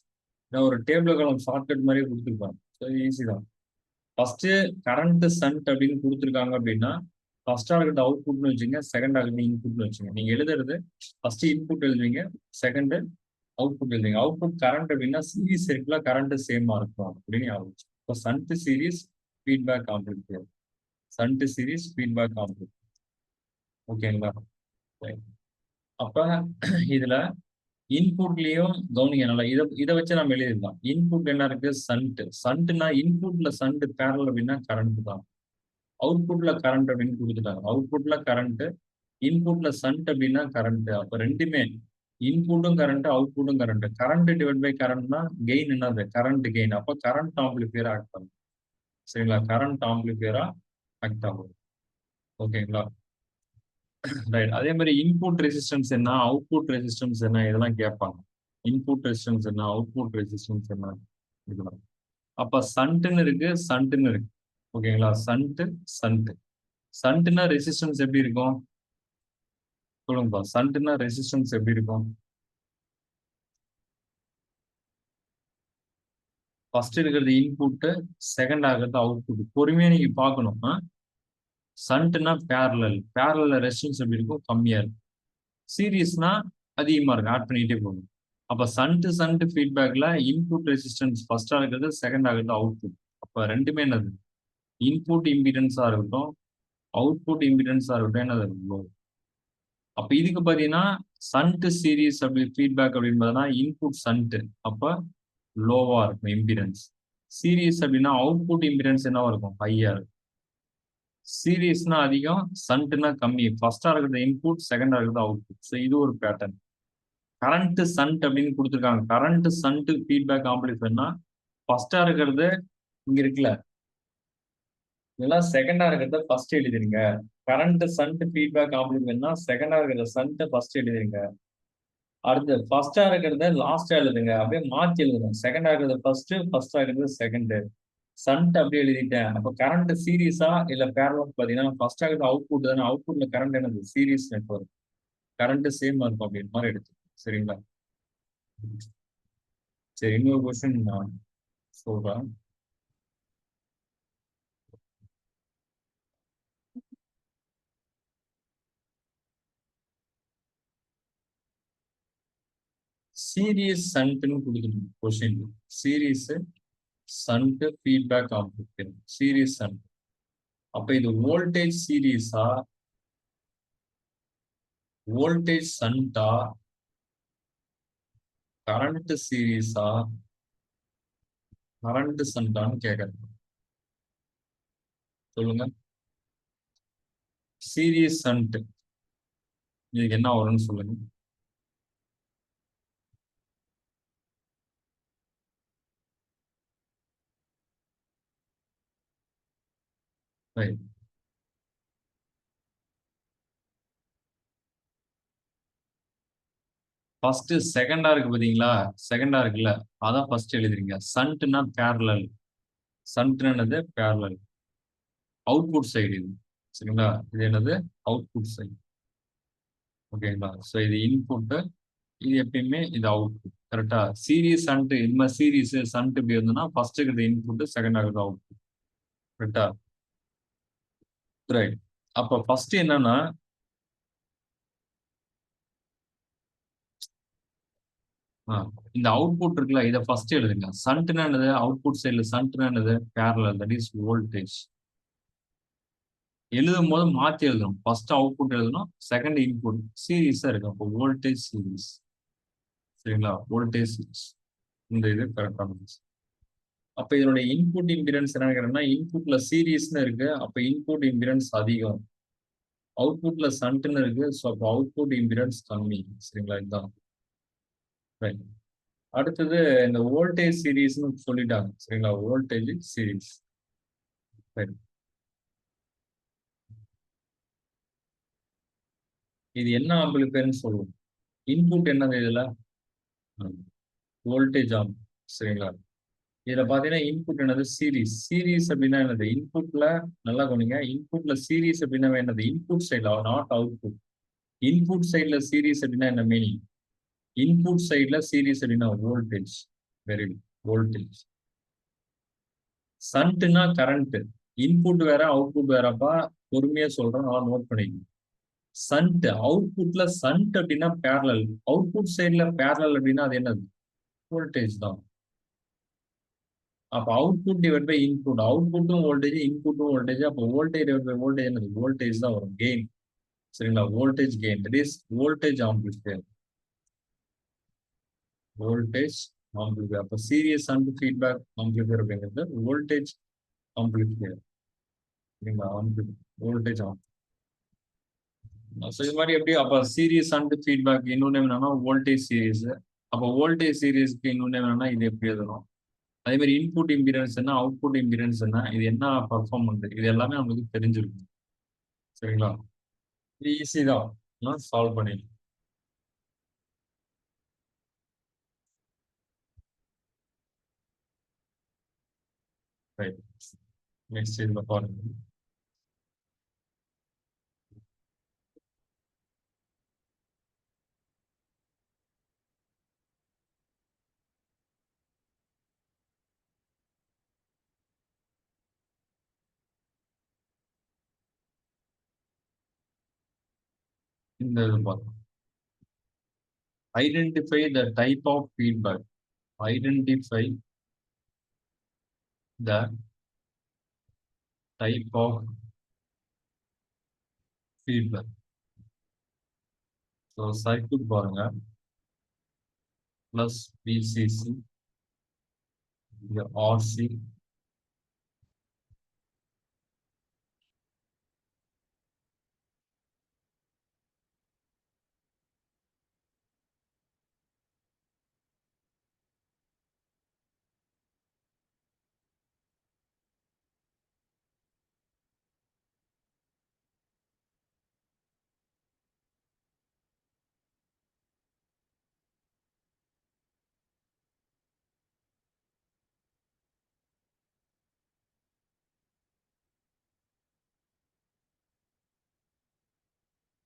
நான் ஒரு டேபிள் காலம் ஷார்ட்கட் மாதிரியே கொடுத்துருப்பாங்க. ஸோ ஈஸி தான். ஃபர்ஸ்ட் கரண்ட் சண்ட் அப்படின்னு கொடுத்துருக்காங்க அப்படின்னா ஃபர்ஸ்டா இருக்கிறது அவுட்புட்னு வச்சுங்க, செகண்ட் ஆகுது இன்புட்னு வச்சுங்க. நீங்க எழுதுறது ஃபர்ஸ்ட் இன்புட் எழுதுவீங்க, செகண்ட் அவுட்புட் எழுதுவீங்க. அவுட்புட் கரண்ட் அப்படின்னா சீரீஸ் இருக்குல்ல, கரண்ட் சேமா இருக்கும் அப்படின்னு ஆரம்பிச்சு. இப்போ shunt series feedback amplifier. Shunt series feedback amplifier. ஓகேங்களா, அப்ப இதுல இன்புட்லயும் கவனிங்க நல்லா. இதை வச்சு நம்ம எழுதிடலாம். இன்புட் என்ன இருக்கு, சண்ட். சண்ட்னா இன்புட்ல சண்ட் பேரல் அப்படின்னா கரண்ட் தான். அவுட்புட்ல கரண்ட் அப்படின்னு கொடுத்துட்டாங்க. அவுட்புட்ல கரண்ட், இன்புட்ல சண்ட் அப்படின்னா கரண்ட். அப்ப ரெண்டுமே இன்புட்டும் கரண்ட், அவுட்புட்டும் கரண்ட். கரண்ட் டிவைட் பை கரண்ட்னா கெயின் என்னது, கரண்ட் கெயின். அப்ப கரண்ட் ஆம்பிளிஃபையர் ஆட் பண்ணும். சரிங்களா? கரண்ட் ஆம்பிளிஃபையரா ஆக்ட் ஆகும். ஓகேங்களா? ரைட். அதே மாதிரி இன்புட் ரெசிஸ்டன்ஸ் என்ன, அவுட்புட் ரெசிஸ்டன்ஸ் என்ன, இதெல்லாம் கேட்பாங்க. இன்புட் ரெசிஸ்டன்ஸ் என்ன, அவுட்புட் ரெசிஸ்டன்ஸ் என்ன, இதெல்லாம். அப்ப சண்ட்னு இருக்கு, சண்ட்னு இருக்கு. ஓகேங்களா? சண்ட். சண்ட்னா ரெசிஸ்டன்ஸ் எப்படி இருக்கும்? சொல்லுங்கப்பா. சண்ட்னா ரெசிஸ்டன்ஸ் எப்படி இருக்கும்? ஃபர்ஸ்ட் இருக்கிறது இன்புட், செகண்ட் ஆகிறது அவுட்புட். பொறுமையா நீங்க பார்க்கணும். சண்ட்னா பேரலல் ரெசிஸ்டன்ஸ் எப்படி இருக்கும்? கம்மியா இருக்கும். சீரிஸ்னா அதிகமா இருக்கும், ஆட் பண்ணிட்டே போகணும். அப்ப சண்ட் ஃபீட்பேக்ல இன்புட் ரெசிஸ்டன்ஸ் ஃபர்ஸ்டா இருக்கிறது, செகண்ட் ஆகிறது அவுட்புட். அப்ப ரெண்டுமே என்னது? இன்புட் இம்பிடன்ஸா இருக்கட்டும், அவுட்புட் இம்பிடன்ஸா இருக்கட்டும், என்னது? லோ. அப்ப இதுக்கு பாத்தீங்கன்னா சண்ட் சீரிஸ் அப்படி ஃபீட்பேக் அப்படின்னு பார்த்தீங்கன்னா இன்புட் சண்ட் அப்ப லோவா இருக்கும் இம்பிடன்ஸ். சீரிஸ் அப்படின்னா அவுட்புட் இம்பிடன்ஸ் என்னவா இருக்கும்? ஹையா இருக்கும். சீரிஸ்னா அதிகம், சண்ட்னா கம்மி. ஃபர்ஸ்டா இருக்கிறது இன்புட், செகண்டா இருக்கிறது அவுட்புட். ஸோ இது ஒரு பேட்டர்ன். கரண்ட் சண்ட் அப்படின்னு கொடுத்துருக்காங்க. கரண்ட் சண்ட் ஃபீட்பேக் ஆம்பிளிஃபையர்னா ஃபர்ஸ்டா இருக்கிறது இங்க இருக்குல்ல, இதெல்லாம் செகண்டா இருக்கிறத ஃபர்ஸ்ட் எழுதிருங்க. கரண்ட் சண்ட் ஃபீட்பேக் ஆம்பிளிஃபையர்னா செகண்டா இருக்கிற சண்ட் ஃபர்ஸ்ட் எழுதிருங்க. அடுத்து ஃபர்ஸ்டா இருக்கிறத லாஸ்டா எழுதுங்க. அப்படியே மாத்தி எழுதுங்க. செகண்டா இருக்கிறது ஃபர்ஸ்ட், ஃபர்ஸ்டா இருக்கிறது செகண்ட். சண்ட் அப்படியே எழுதிட்டேன். அப்ப கரண்ட் சீரிஸா இல்ல பேரலல் பாத்தீங்கன்னா ஃபர்ஸ்ட் ஆகிறது அவுட்புட் தானே. அவுட்புட்ல கரண்ட் என்னது? Series network. கரண்ட் சேம் இருக்கும் அப்படின்னு மாதிரி எடுத்து. சரிங்களா? சரி, இன்னொரு கொஸ்டின் நான் சொல்றேன். சீரியஸ் சண்ட்னு கொடுத்துருக்கோம் question. Series shunt feedback amplifier, series shunt. அப்ப இது வோல்டேஜ் சீரிஸா, வோல்டேஜ் சண்டா, கரண்ட் சீரிஸா, கரண்ட் சண்டான்னு கேட்கறேன். சொல்லுங்க. சீரிஸ் சண்ட் இதுக்கு என்ன வரும்னு சொல்லுங்க. ரைட். ஃபர்ஸ்ட் செகண்டா இருக்கு பாத்தீங்களா? செகண்டா இருக்குல்ல, அதான் ஃபர்ஸ்ட் எழுதுறீங்க. சண்ட்னா பேரலல். சண்ட்னா என்னது? பேரலல். அவுட்புட் சைடு இது. சரிங்களா? இது என்னது? Output side. ஓகேங்களா? ஸோ இது இன்புட், இது எப்பயுமே இது அவுட்புட். கரெக்டா? சீரிஸ் சண்ட் இந்த மாதிரி சீரிஸ் சண்ட் இப்படி இருந்ததுன்னா ஃபர்ஸ்ட் இருக்கிறது இன்புட், செகண்ட் ஆகுது அவுட்புட். கரெக்டா? ரைட். அப்ப ஃபர்ஸ்ட் என்னன்னா இந்த அவுட்புட் இருக்குல்ல, இதை ஃபர்ஸ்ட் எழுதுங்க. சண்ட்னா என்னது? அவுட்புட் சைடுல சண்ட்னா என்னது? Parallel, that is voltage. எழுதும் போது மாத்தி எழுதணும். ஃபர்ஸ்ட் அவுட்புட் எழுதணும், செகண்ட் இன்புட். சீரிஸா இருக்கு, அப்போ வோல்டேஜ் சீரிஸ். சரிங்களா? Voltage series. இந்த இது கரெக்டான. அப்ப இதனுடைய இன்புட் இம்பிடன்ஸ் என்ன நினைக்கிறேன்னா, இன்புட்ல சீரிஸ்னு இருக்கு, அப்ப இன்புட் இம்பிடன்ஸ் அதிகம். அவுட்புட்ல சண்ட்னு இருக்கு, ஸோ அப்போ அவுட்புட் இம்பிடன்ஸ் கம்மி. சரிங்களா? இதுதான். ரைட். அடுத்தது இந்த வோல்டேஜ் சீரிஸ்னு சொல்லிட்டாங்க. சரிங்களா? Voltage series. ரைட். இது என்ன ஆம்பிளிஃபையர்னு சொல்லுவோம்? இன்புட் என்னது இதுல? வோல்டேஜ் ஆம். சரிங்களா? இதுல பாத்தீங்கன்னா இன்புட் என்னது? சீரிஸ். சீரிஸ் அப்படின்னா என்னது? இன்புட்ல நல்லா கவனிங்க. இன்புட்ல சீரிஸ் அப்படின்னா என்னது? இன்புட் சைட்ல, நாட் அவுட்புட். இன்புட் சைட்ல சீரிஸ் அப்படின்னா என்ன மீனிங்? இன்புட் சைட்ல சீரிஸ் அப்படின்னா வோல்டேஜ். Very good. வோல்டேஜ். சண்ட்னா கரண்ட். இன்புட் வேற அவுட்புட் வேறப்பா. பொறுமையா சொல்றேன், நான் நோட் பண்ணிக்கணும். சண்ட் அவுட்புட்ல சண்ட் அப்படின்னா பேரலல். அவுட்புட் சைட்ல பேரலல் அப்படின்னா அது என்னது? வோல்டேஜ் தான். அப்ப அவுட்புட் டிவைட் பை இன்புட். அவுட்புட்டும் வோல்டேஜ், இன்புட்டும் வோல்டேஜ். அப்போ வோல்டேஜ் டிவைட் பை வோல்டேஜ் என்னது? வோல்டேஜ் தான் வரும். கெயின். சரிங்களா? Voltage gain, that is voltage amplifier. Voltage amplifier. அப்ப சீரியஸ் அண்ட் ஃபீட்பேக் ஆம்பிளிஃபையர் அப்படிங்கிறது வோல்டேஜ் ஆம்பிளிஃபையர். சரிங்களா? Voltage amplifier. ஸோ இது மாதிரி எப்படி? அப்ப சீரியஸ் அண்ட் ஃபீட்பேக் இன்னொன்னு என்னன்னா வோல்டேஜ் சீரிஸ். அப்போ வோல்டேஜ் சீரிஸ்க்கு இன்னொன்னு என்னன்னா இது எப்படி எழுதணும்? அதே மாதிரி இன்புட் இம்பிடன்ஸ் என்ன, அவுட்புட் இம்பிடன்ஸ் என்ன, இது என்ன பர்ஃபார்ம் பண்ணுது, இது எல்லாமே நம்மளுக்கு தெரிஞ்சிருக்கும். சரிங்களா? இது ஈஸி தான், சால்வ் பண்ணிடலாம். ரைட். நெக்ஸ்ட் இதுல பாருங்க. இந்த இது பாருங்க. Identify the type of feedback. Identify the type of feedback. So circuit பாருங்க. பிளஸ் விசிசி, இங்க ஆர்சி,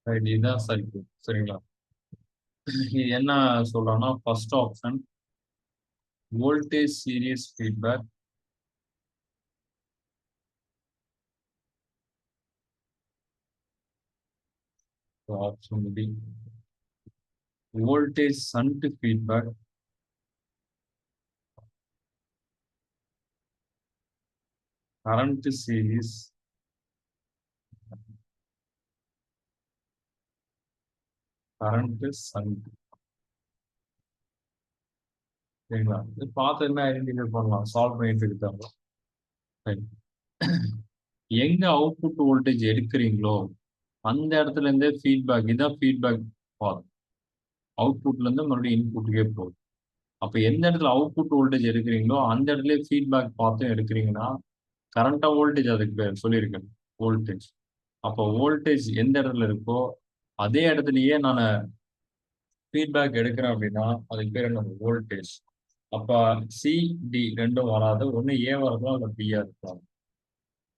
இதுதான் சர்க்யூட். சரிங்களா? இது என்ன சொல்றோம்னா, first option voltage series feedback. Option B voltage shunt feedback. Current series, current shunt. சரிங்களா? இது பார்த்து என்ன ஐடென்டிஃபை பண்ணலாம், சால்வ் பண்ணிட்டு இருக்காங்க. சரி. எங்க அவுட்புட் வோல்டேஜ் எடுக்கிறீங்களோ அந்த இடத்துல இருந்தே ஃபீட்பேக், இதான் ஃபீட்பேக் பாத். அவுட்புட்ல இருந்து மறுபடியும் இன்புட்டுக்கே போகுது. அப்ப எந்த இடத்துல அவுட்புட் வோல்டேஜ் எடுக்கிறீங்களோ அந்த இடத்துல ஃபீட்பேக் பார்த்தும் எடுக்கிறீங்கன்னா கரண்டா வோல்டேஜ் அதுக்கு பேர் சொல்லியிருக்கேன், வோல்டேஜ். அப்போ வோல்டேஜ் எந்த இடத்துல இருக்கோ அதே இடத்துலயே நான் ஃபீட்பேக் எடுக்கிறேன் அப்படின்னா அதுக்கு பேர் என்ன, வோல்டேஜ். அப்ப சி டி ரெண்டும் வராது, ஒண்ணு ஏ வரலாம் இல்லை பியா இருக்கலாம்.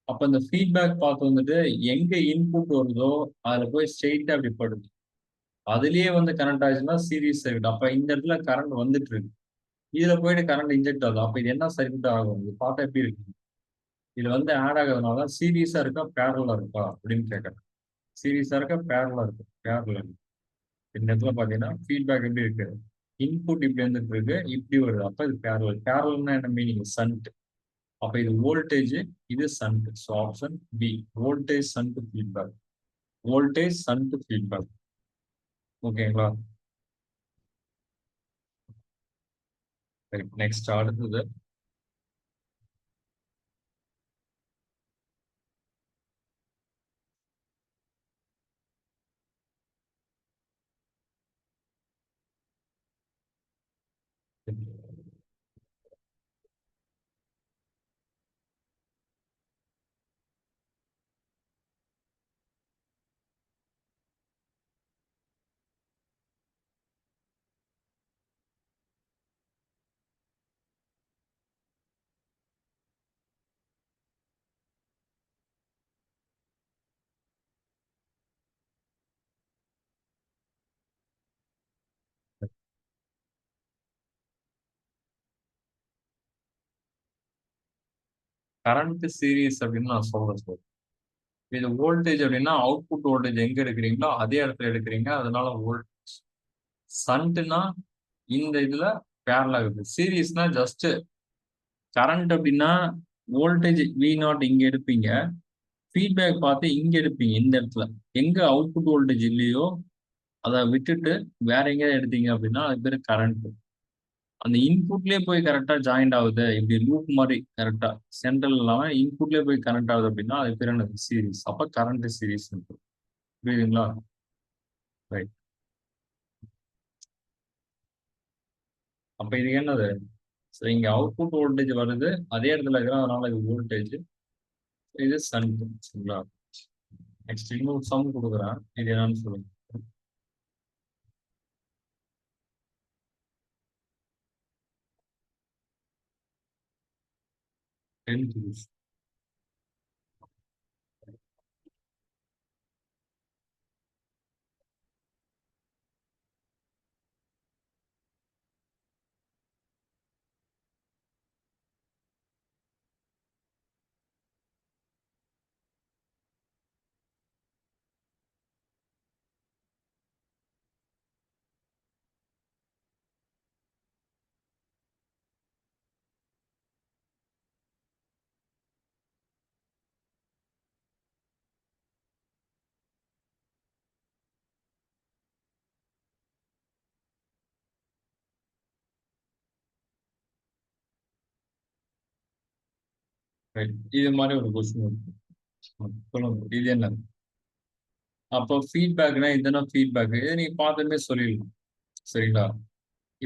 அப்ப இந்த ஃபீட்பேக் பார்த்து வந்துட்டு எங்க இன்புட் வருதோ அதுல போய் ஸ்ட்ரெயிட்டா அப்படி படுது. அதுலயே வந்து கரண்ட் ஆச்சுன்னா சீரிஸ் சர்க்யூட். அப்ப இந்த இடத்துல கரண்ட் வந்துட்டு இருக்கு, இதுல போயிட்டு கரண்ட் இன்ஜெக்ட் ஆகுது. அப்ப இது என்ன சர்க்யூட் ஆகும், இது பார்த்தா எப்படி இருக்கு, இது வந்து ஆட் ஆகுறதுனால சீரியஸா இருக்கா பேரலா இருக்கா அப்படின்னு கேட்கறேன். சீரியஸா இருக்கா பேரலா இருக்கு, பேரலல். இந்த இடத்துல பாத்தீங்கன்னா ஃபீட்பேக் எப்படி இருக்கு, இன்புட் இப்படி வந்துட்டு இருக்கு, இப்படி வருது. அப்ப இது பேரலல். பேரலல்னா என்ன மீனிங், சண்ட். அப்ப இது வோல்டேஜ், இது shunt. So option B voltage shunt feedback. Voltage shunt feedback. ஓகேங்களா? சரி, நெக்ஸ்ட் அடுத்தது. கரண்ட் சீரிஸ் அப்படின்னு நான் சொல்றேன் சார். இது வோல்டேஜ் அப்படின்னா அவுட்புட் வோல்டேஜ் எங்க எடுக்கிறீங்களோ அதே இடத்துல எடுக்கிறீங்க, அதனால வோல்டேஜ். சண்ட்னா இந்த இதுல பேரல் ஆகுது. சீரிஸ்னா ஜஸ்ட் கரண்ட் அப்படின்னா வோல்டேஜ் வி நாட் இங்க எடுப்பீங்க, ஃபீட்பேக் பார்த்து இங்க எடுப்பீங்க. இந்த இடத்துல எங்க அவுட்புட் வோல்டேஜ் இல்லையோ அதை விட்டுட்டு வேற எங்கேயாவது எடுத்தீங்க அப்படின்னா அது பேர் கரண்ட். அந்த இன்புட்லயே போய் கரெக்டா ஜாயிண்ட் ஆகுது, இப்படி லூப் மாதிரி கரெக்டா சென்ட்ரல் இல்லாம இன்புட்லயே போய் கனெக்ட் ஆகுது அப்படின்னா அது பேர் என்னது, சீரிஸ். அப்ப கரண்ட் சீரிஸ். புரியுதுங்களா? ரைட். அப்ப இது என்னது, ஸோ இங்க அவுட்புட் வோல்டேஜ் வருது, அதே இடத்துல இருக்கிறோம், அதனால இது வோல்டேஜ். இது சன்ட். சரிங்களா? நெக்ஸ்ட் இன்னொரு சம் குடுக்குறேன். இது என்னன்னு சொல்லுங்க. 10 ஜூல்ஸ். ரைட். இது மாரி ஒரு கொஸ்டின் இருக்கு. சொல்லுங்க. இது என்ன? அப்போ ஃபீட்பேக்னா இதுதானே ஃபீட்பேக். இத நீங்க பார்த்ததுமே சொல்லிடலாம். சரிங்களா?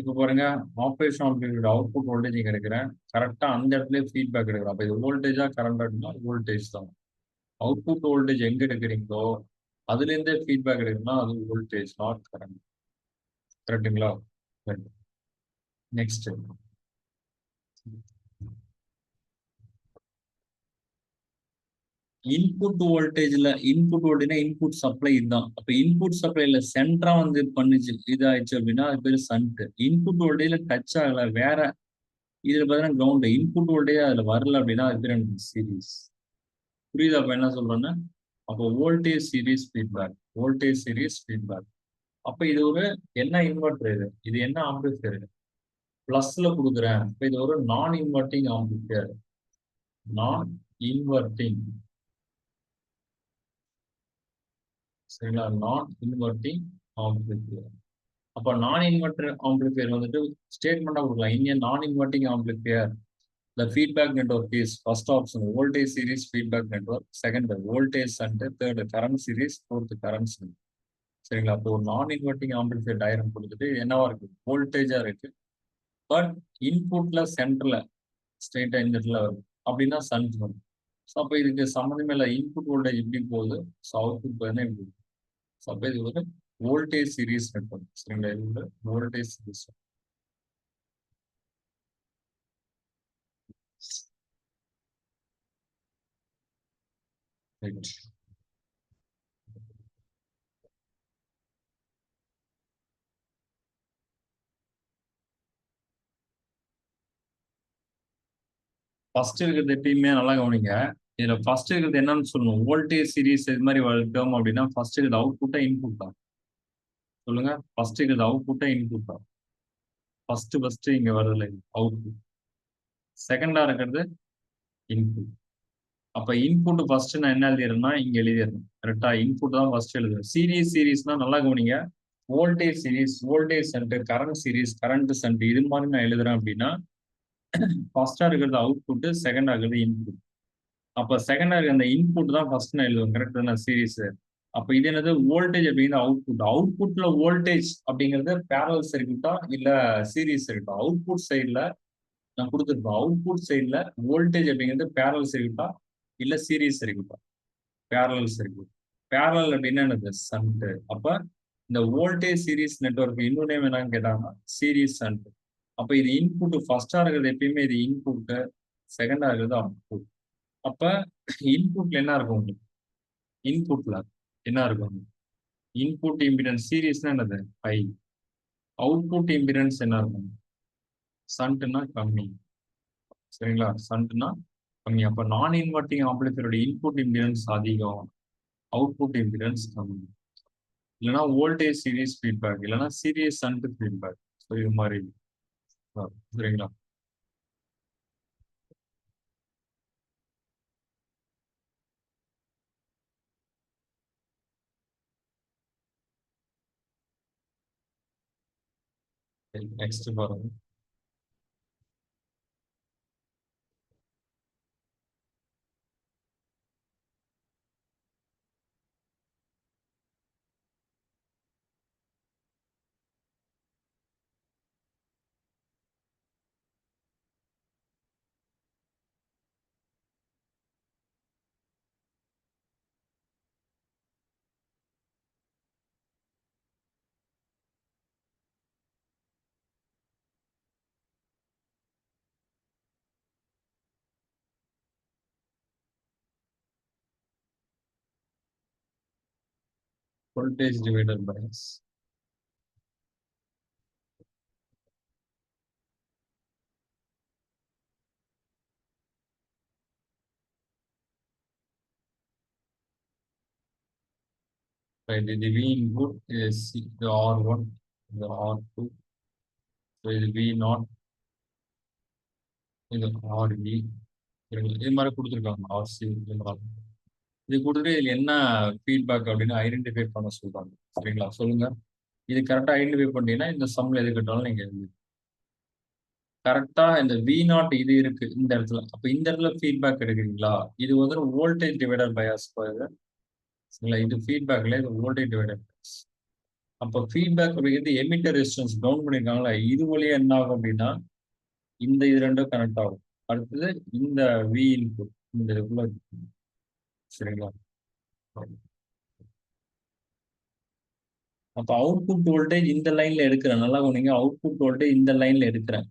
இப்ப பாருங்க, ஆப்பரேஷன் ஆம்பிளிஃபையரோட அவுட்புட் வோல்டேஜ் இங்க எடுக்கிறேன். கரெக்ட்டா அந்த இடத்துலயே ஃபீட்பேக் எடுக்கிறேன். அப்ப இது வோல்டேஜா, கரண்ட்டான்னா வோல்டேஜ் தான். அவுட்புட் வோல்டேஜ் எங்க எடுக்கிறீங்களோ, அதுலேருந்தே ஃபீட்பேக் எடுக்கணும்னா அது வோல்டேஜ், நாட் கரண்ட். கரெக்ட்டுங்களா? ரைட். நெக்ஸ்ட். இன்புட் வோல்டேஜ்னா இன்புட் சப்ளை இதுதான். அப்ப இன்புட் சப்ளைல சென்டரா வந்து பண்ணுச்சு, இதாயிடுச்சு அப்படின்னா அது பேரு சண்ட். இன்புட் வோல்டேஜ்ல டச் ஆகல. வேற இதுல பார்த்தீங்கன்னா கிரவுண்ட். இன்புட் வோல்டேஜ் அதுல வரல அப்படின்னா அது பேர் எனக்கு சீரிஸ். புரியுதா அப்ப என்ன சொல்றேன்னு? அப்போ voltage series feedback. Voltage series feedback. அப்ப இது ஒரு என்ன இன்வெர்டர் இது? இது என்ன ஆம்பிளிஃபையர்? பிளஸ்ல கொடுக்குறேன். அப்ப இது ஒரு non inverting amplifier. Non inverting. சரிங்களா? நான் இன்வெர்ட்டிங் ஆம்பிளிஃபையர். அப்ப நான் இன்வெர்டர் ஆம்பிளிஃபையர் வந்துட்டு ஸ்டேட்மெண்டா கொடுக்கலாம். இன் நான் inverting amplifier the feedback network is first option voltage series feedback network, second voltage center, third current series, fourth current series. சரிங்களா? அப்போ ஒரு நான் இன்வெர்ட்டிங் ஆம்பிளிஃபையர் டயக்ராம் கொடுத்துட்டு என்னவா இருக்கு? வோல்டேஜா இருக்கு. பட் இன்புட்ல சென்டர்ல ஸ்ட்ரெயிட்டா இந்த இடத்துல வரும். அப்படின்னா சன்ஸ் வரும். ஸோ அப்போ இதுக்கு சம்மந்தமே இல்லை. இன்புட் வோல்டேஜ் இப்படி போகுது. ஸோ அவுட்புட் பார்த்தீங்கன்னா இப்படி. ஸோ அப்போ இது ஒரு வோல்டேஜ் சீரிஸ் நெட்வொர்க். சரிங்களா? இது ஒரு வோல்டேஜ் சீரிஸ். ரைட். ஃபர்ஸ்ட் இருக்கிறது எப்பயுமே நல்லா கவனிங்க. இதுல ஃபர்ஸ்ட் இருக்கிறது என்னன்னு சொல்லணும். வோல்டேஜ் சீரிஸ் இது மாதிரி வளர்த்தோம் அப்படின்னா ஃபர்ஸ்ட் இருக்கிறது அவுட்புட்டா இன்புட்டா? சொல்லுங்க. ஃபர்ஸ்ட் இருக்கிறது அவுட்புட்டா இன்புட்டா? ஃபர்ஸ்ட் இங்க வருதுல அவுட்புட். செகண்டா இருக்கிறது இன்புட். அப்ப இன்புட் ஃபர்ஸ்ட் நான் என்ன எழுதிடுறேன்னா இங்க எழுதிடுறேன். கரெக்டா? இன்புட் தான் ஃபர்ஸ்ட் எழுதுறேன். சீரிஸ்னா நல்லா கவனிங்க. Voltage series, voltage centre, current series, current centre இது மாதிரி நான் எழுதுறேன் அப்படின்னா ஃபர்ஸ்டா இருக்கிறது அவுட்புட், செகண்டா இருக்கிறது இன்புட். அப்ப செகண்டா இருக்க அந்த இன்புட் தான் ஃபர்ஸ்ட் நான் எழுதுவேன். கரெக்ட் தானே? சீரிஸ். அப்ப இது என்னது? வோல்டேஜ் அப்படிங்கிறது அவுட்புட். அவுட்புட்ல வோல்டேஜ் அப்படிங்கிறது பேரலல் சர்க்யூட்டா இல்ல சீரிஸ் சர்க்யூட்டா? அவுட்புட் சைடுல நான் கொடுத்துருப்பேன். அவுட்புட் சைடுல வோல்டேஜ் அப்படிங்கிறது பேரலல் சர்க்யூட்டா இல்ல சீரிஸ் சர்க்யூட்டா? Parallel circuit. பேரலல் அப்படின்னா என்னது? சண்ட். அப்ப இந்த வோல்டேஜ் சீரிஸ் நெட்வொர்க் இன்னொரு நேம் என்னன்னு கேட்டாங்கன்னா சீரிஸ் சண்ட். அப்ப இது இன்புட் ஃபர்ஸ்டா இருக்கிறது எப்பயுமே இது இன்புட், செகண்டா இருக்கிறது அவுட்புட். அப்ப இன்புட்ல என்ன இருக்கும் உங்களுக்கு? இன்புட்ல என்ன இருக்கும்? இன்புட் இம்பிடன்ஸ் சீரிஸ்னா என்னது? ஹை. அவுட்புட் இம்பிடன்ஸ் என்ன இருக்கும்? சண்ட்னா கம்மி. சரிங்களா? சண்ட்னா கம்மி. அப்ப நான் இன்வெர்ட்டிங் ஆம்பிளிஃபையரோட இன்புட் இம்பிடன்ஸ் அதிகம், அவுட்புட் இம்பிடன்ஸ் கம்மி. இல்லைன்னா வோல்டேஜ் சீரிஸ் ஃபீட்பேக், இல்லைன்னா சீரிஸ் சண்ட் ஃபீட்பேக். ஸோ இது மாதிரி. சரிங்களா? நெக்ஸ்ட் பாருங்க. voltage divided bias. Right, the V input is the R1, the R2, so இது V naught, இது RE, இது மாதிரி கொடுத்துருக்காங்க RC. இது கொடுத்துட்டு இதுல என்ன ஃபீட்பேக் அப்படின்னு ஐடென்டிஃபை பண்ண சொல்றாங்க. சரிங்களா, சொல்லுங்க. இது கரெக்டா ஐடென்டிஃபை பண்ணீங்கன்னா இந்த சம்ல எது கேட்டாலும் நீங்க கரெக்டா இந்த வி நாட் இது இருக்கு இந்த இடத்துல. அப்ப இந்த இடத்துல ஃபீட்பேக் எடுக்கிறீங்களா? இது வந்து வோல்டேஜ் டிவைடர் பயாஸ். சரிங்களா, இது ஃபீட்பேக்ல இது வோல்டேஜ் டிவைடர் பயாஸ். அப்போ ஃபீட்பேக் அப்படிங்கிறது எமிட்டர் ரெசிஸ்டன்ஸ் டவுன் பண்ணிருக்காங்களா, இது வழியா என்ன ஆகும் அப்படின்னா இந்த இது ரெண்டும் கனெக்ட் ஆகும். அடுத்தது இந்த வி இன்புட் இந்த ரெகுலர். சரிங்களா, அப்ப அவுட்புட் வோல்டேஜ் இந்த லைன்ல எடுக்கிறேன். நல்லா நீங்க அவுட்புட் வோல்டேஜ் இந்த லைன்ல எடுக்கிறேன்.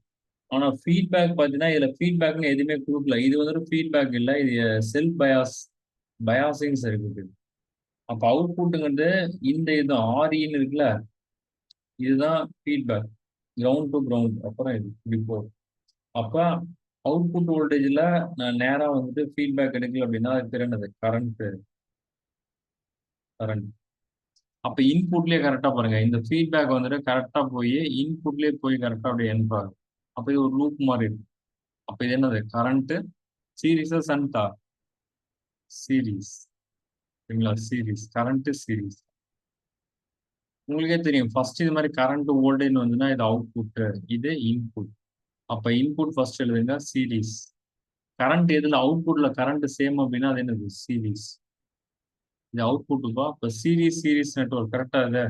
ஆனா ஃபீட்பேக் பார்த்தீங்கன்னா இதுல ஃபீட்பேக்னு எதுவுமே கொடுக்கல. இது வந்து ஃபீட்பேக் இல்லை, இது செல்ஃப் பயாஸ், பயாசிங் சர்க்யூட். அப்ப அவுட்புட்டுங்கிறது இந்த இது ஆர்இன்னு இருக்குல்ல, இதுதான் ஃபீட்பேக், கிரவுண்ட் டு கிரவுண்ட். அப்புறம் இது பிஃபோர். அப்ப அவுட்புட் வோல்டேஜ்ல நான் நேரா வந்துட்டு ஃபீட்பேக் எடுக்கல அப்படின்னா அது பேர் என்னது, கரண்ட். கரண்ட். அப்ப இன்புட்லயே கரெக்டா பாருங்க, இந்த ஃபீட்பேக் வந்துட்டு கரெக்டா போய் இன்புட்லயே போய் கரெக்டா அப்படியே என்ட்ரு ஆகும். அப்ப இது ஒரு லூப் மாதிரி இருக்கு. அப்ப இது என்னது, கரண்ட் சீரீஸா சன்தா, சீரீஸ். சரிங்களா, சீரீஸ், கரண்ட் சீரீஸ். உங்களுக்கே தெரியும், ஃபர்ஸ்ட் இது மாதிரி கரண்ட் வோல்டேஜ் வந்துன்னா இது அவுட்புட், இது இன்புட். அப்ப இன்புட் ஃபர்ஸ்ட் எழுதுங்க சீரீஸ். கரண்ட் எதுல அவுட்புட்ல கரண்ட் சேம் அப்படின்னா அது என்னது, சீரீஸ். இது அவுட்புட்டுப்பா. இப்ப சீரீஸ் சீரீஸ் நெட்வொர்க் கரெக்டா இது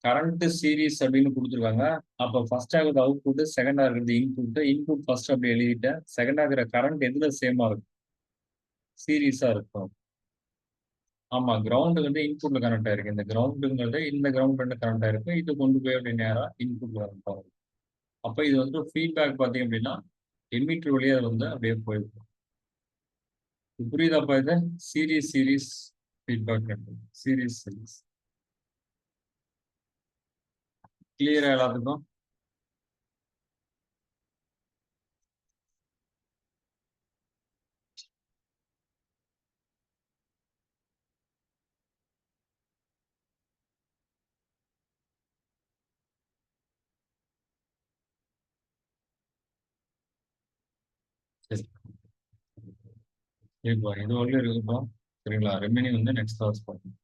கரண்ட் சீரீஸ் அப்படின்னு கொடுத்துருக்காங்க. அப்ப ஃபர்ஸ்ட் ஆகுது அவுட்புட், செகண்டா இருக்கிறது இன்புட். இன்புட் ஃபர்ஸ்ட் அப்படி எழுதிட்டேன். செகண்ட் ஆகிற கரண்ட் எதுல சேமா இருக்கும், சீரீஸா இருக்கும். ஆமா, கிரவுண்டு வந்து இன்புட்ல கனெக்ட் ஆயிருக்கு. இந்த கிரவுண்டுங்கிறது இந்த கிரவுண்ட் ரெண்டு கனெக்ட் ஆயிருக்கு. இது கொண்டு போய் அப்படி நேரா இன்புட்ல கனெக்ட் ஆகும். அப்ப இது வந்து ஃபீட்பேக் பார்த்தீங்க அப்படின்னா எமிட்டர் வழியா அது வந்து அப்படியே போயிருக்கும். புரியுதாப்பா இது? Series series feedback network, series series. கிளியரா எல்லாத்துக்கும்? சரி, இப்போ இது வரலையும் இருக்குப்பா. சரிங்களா, ரெமினிங் வந்து நெக்ஸ்ட் கிளாஸ் பார்ப்போம்.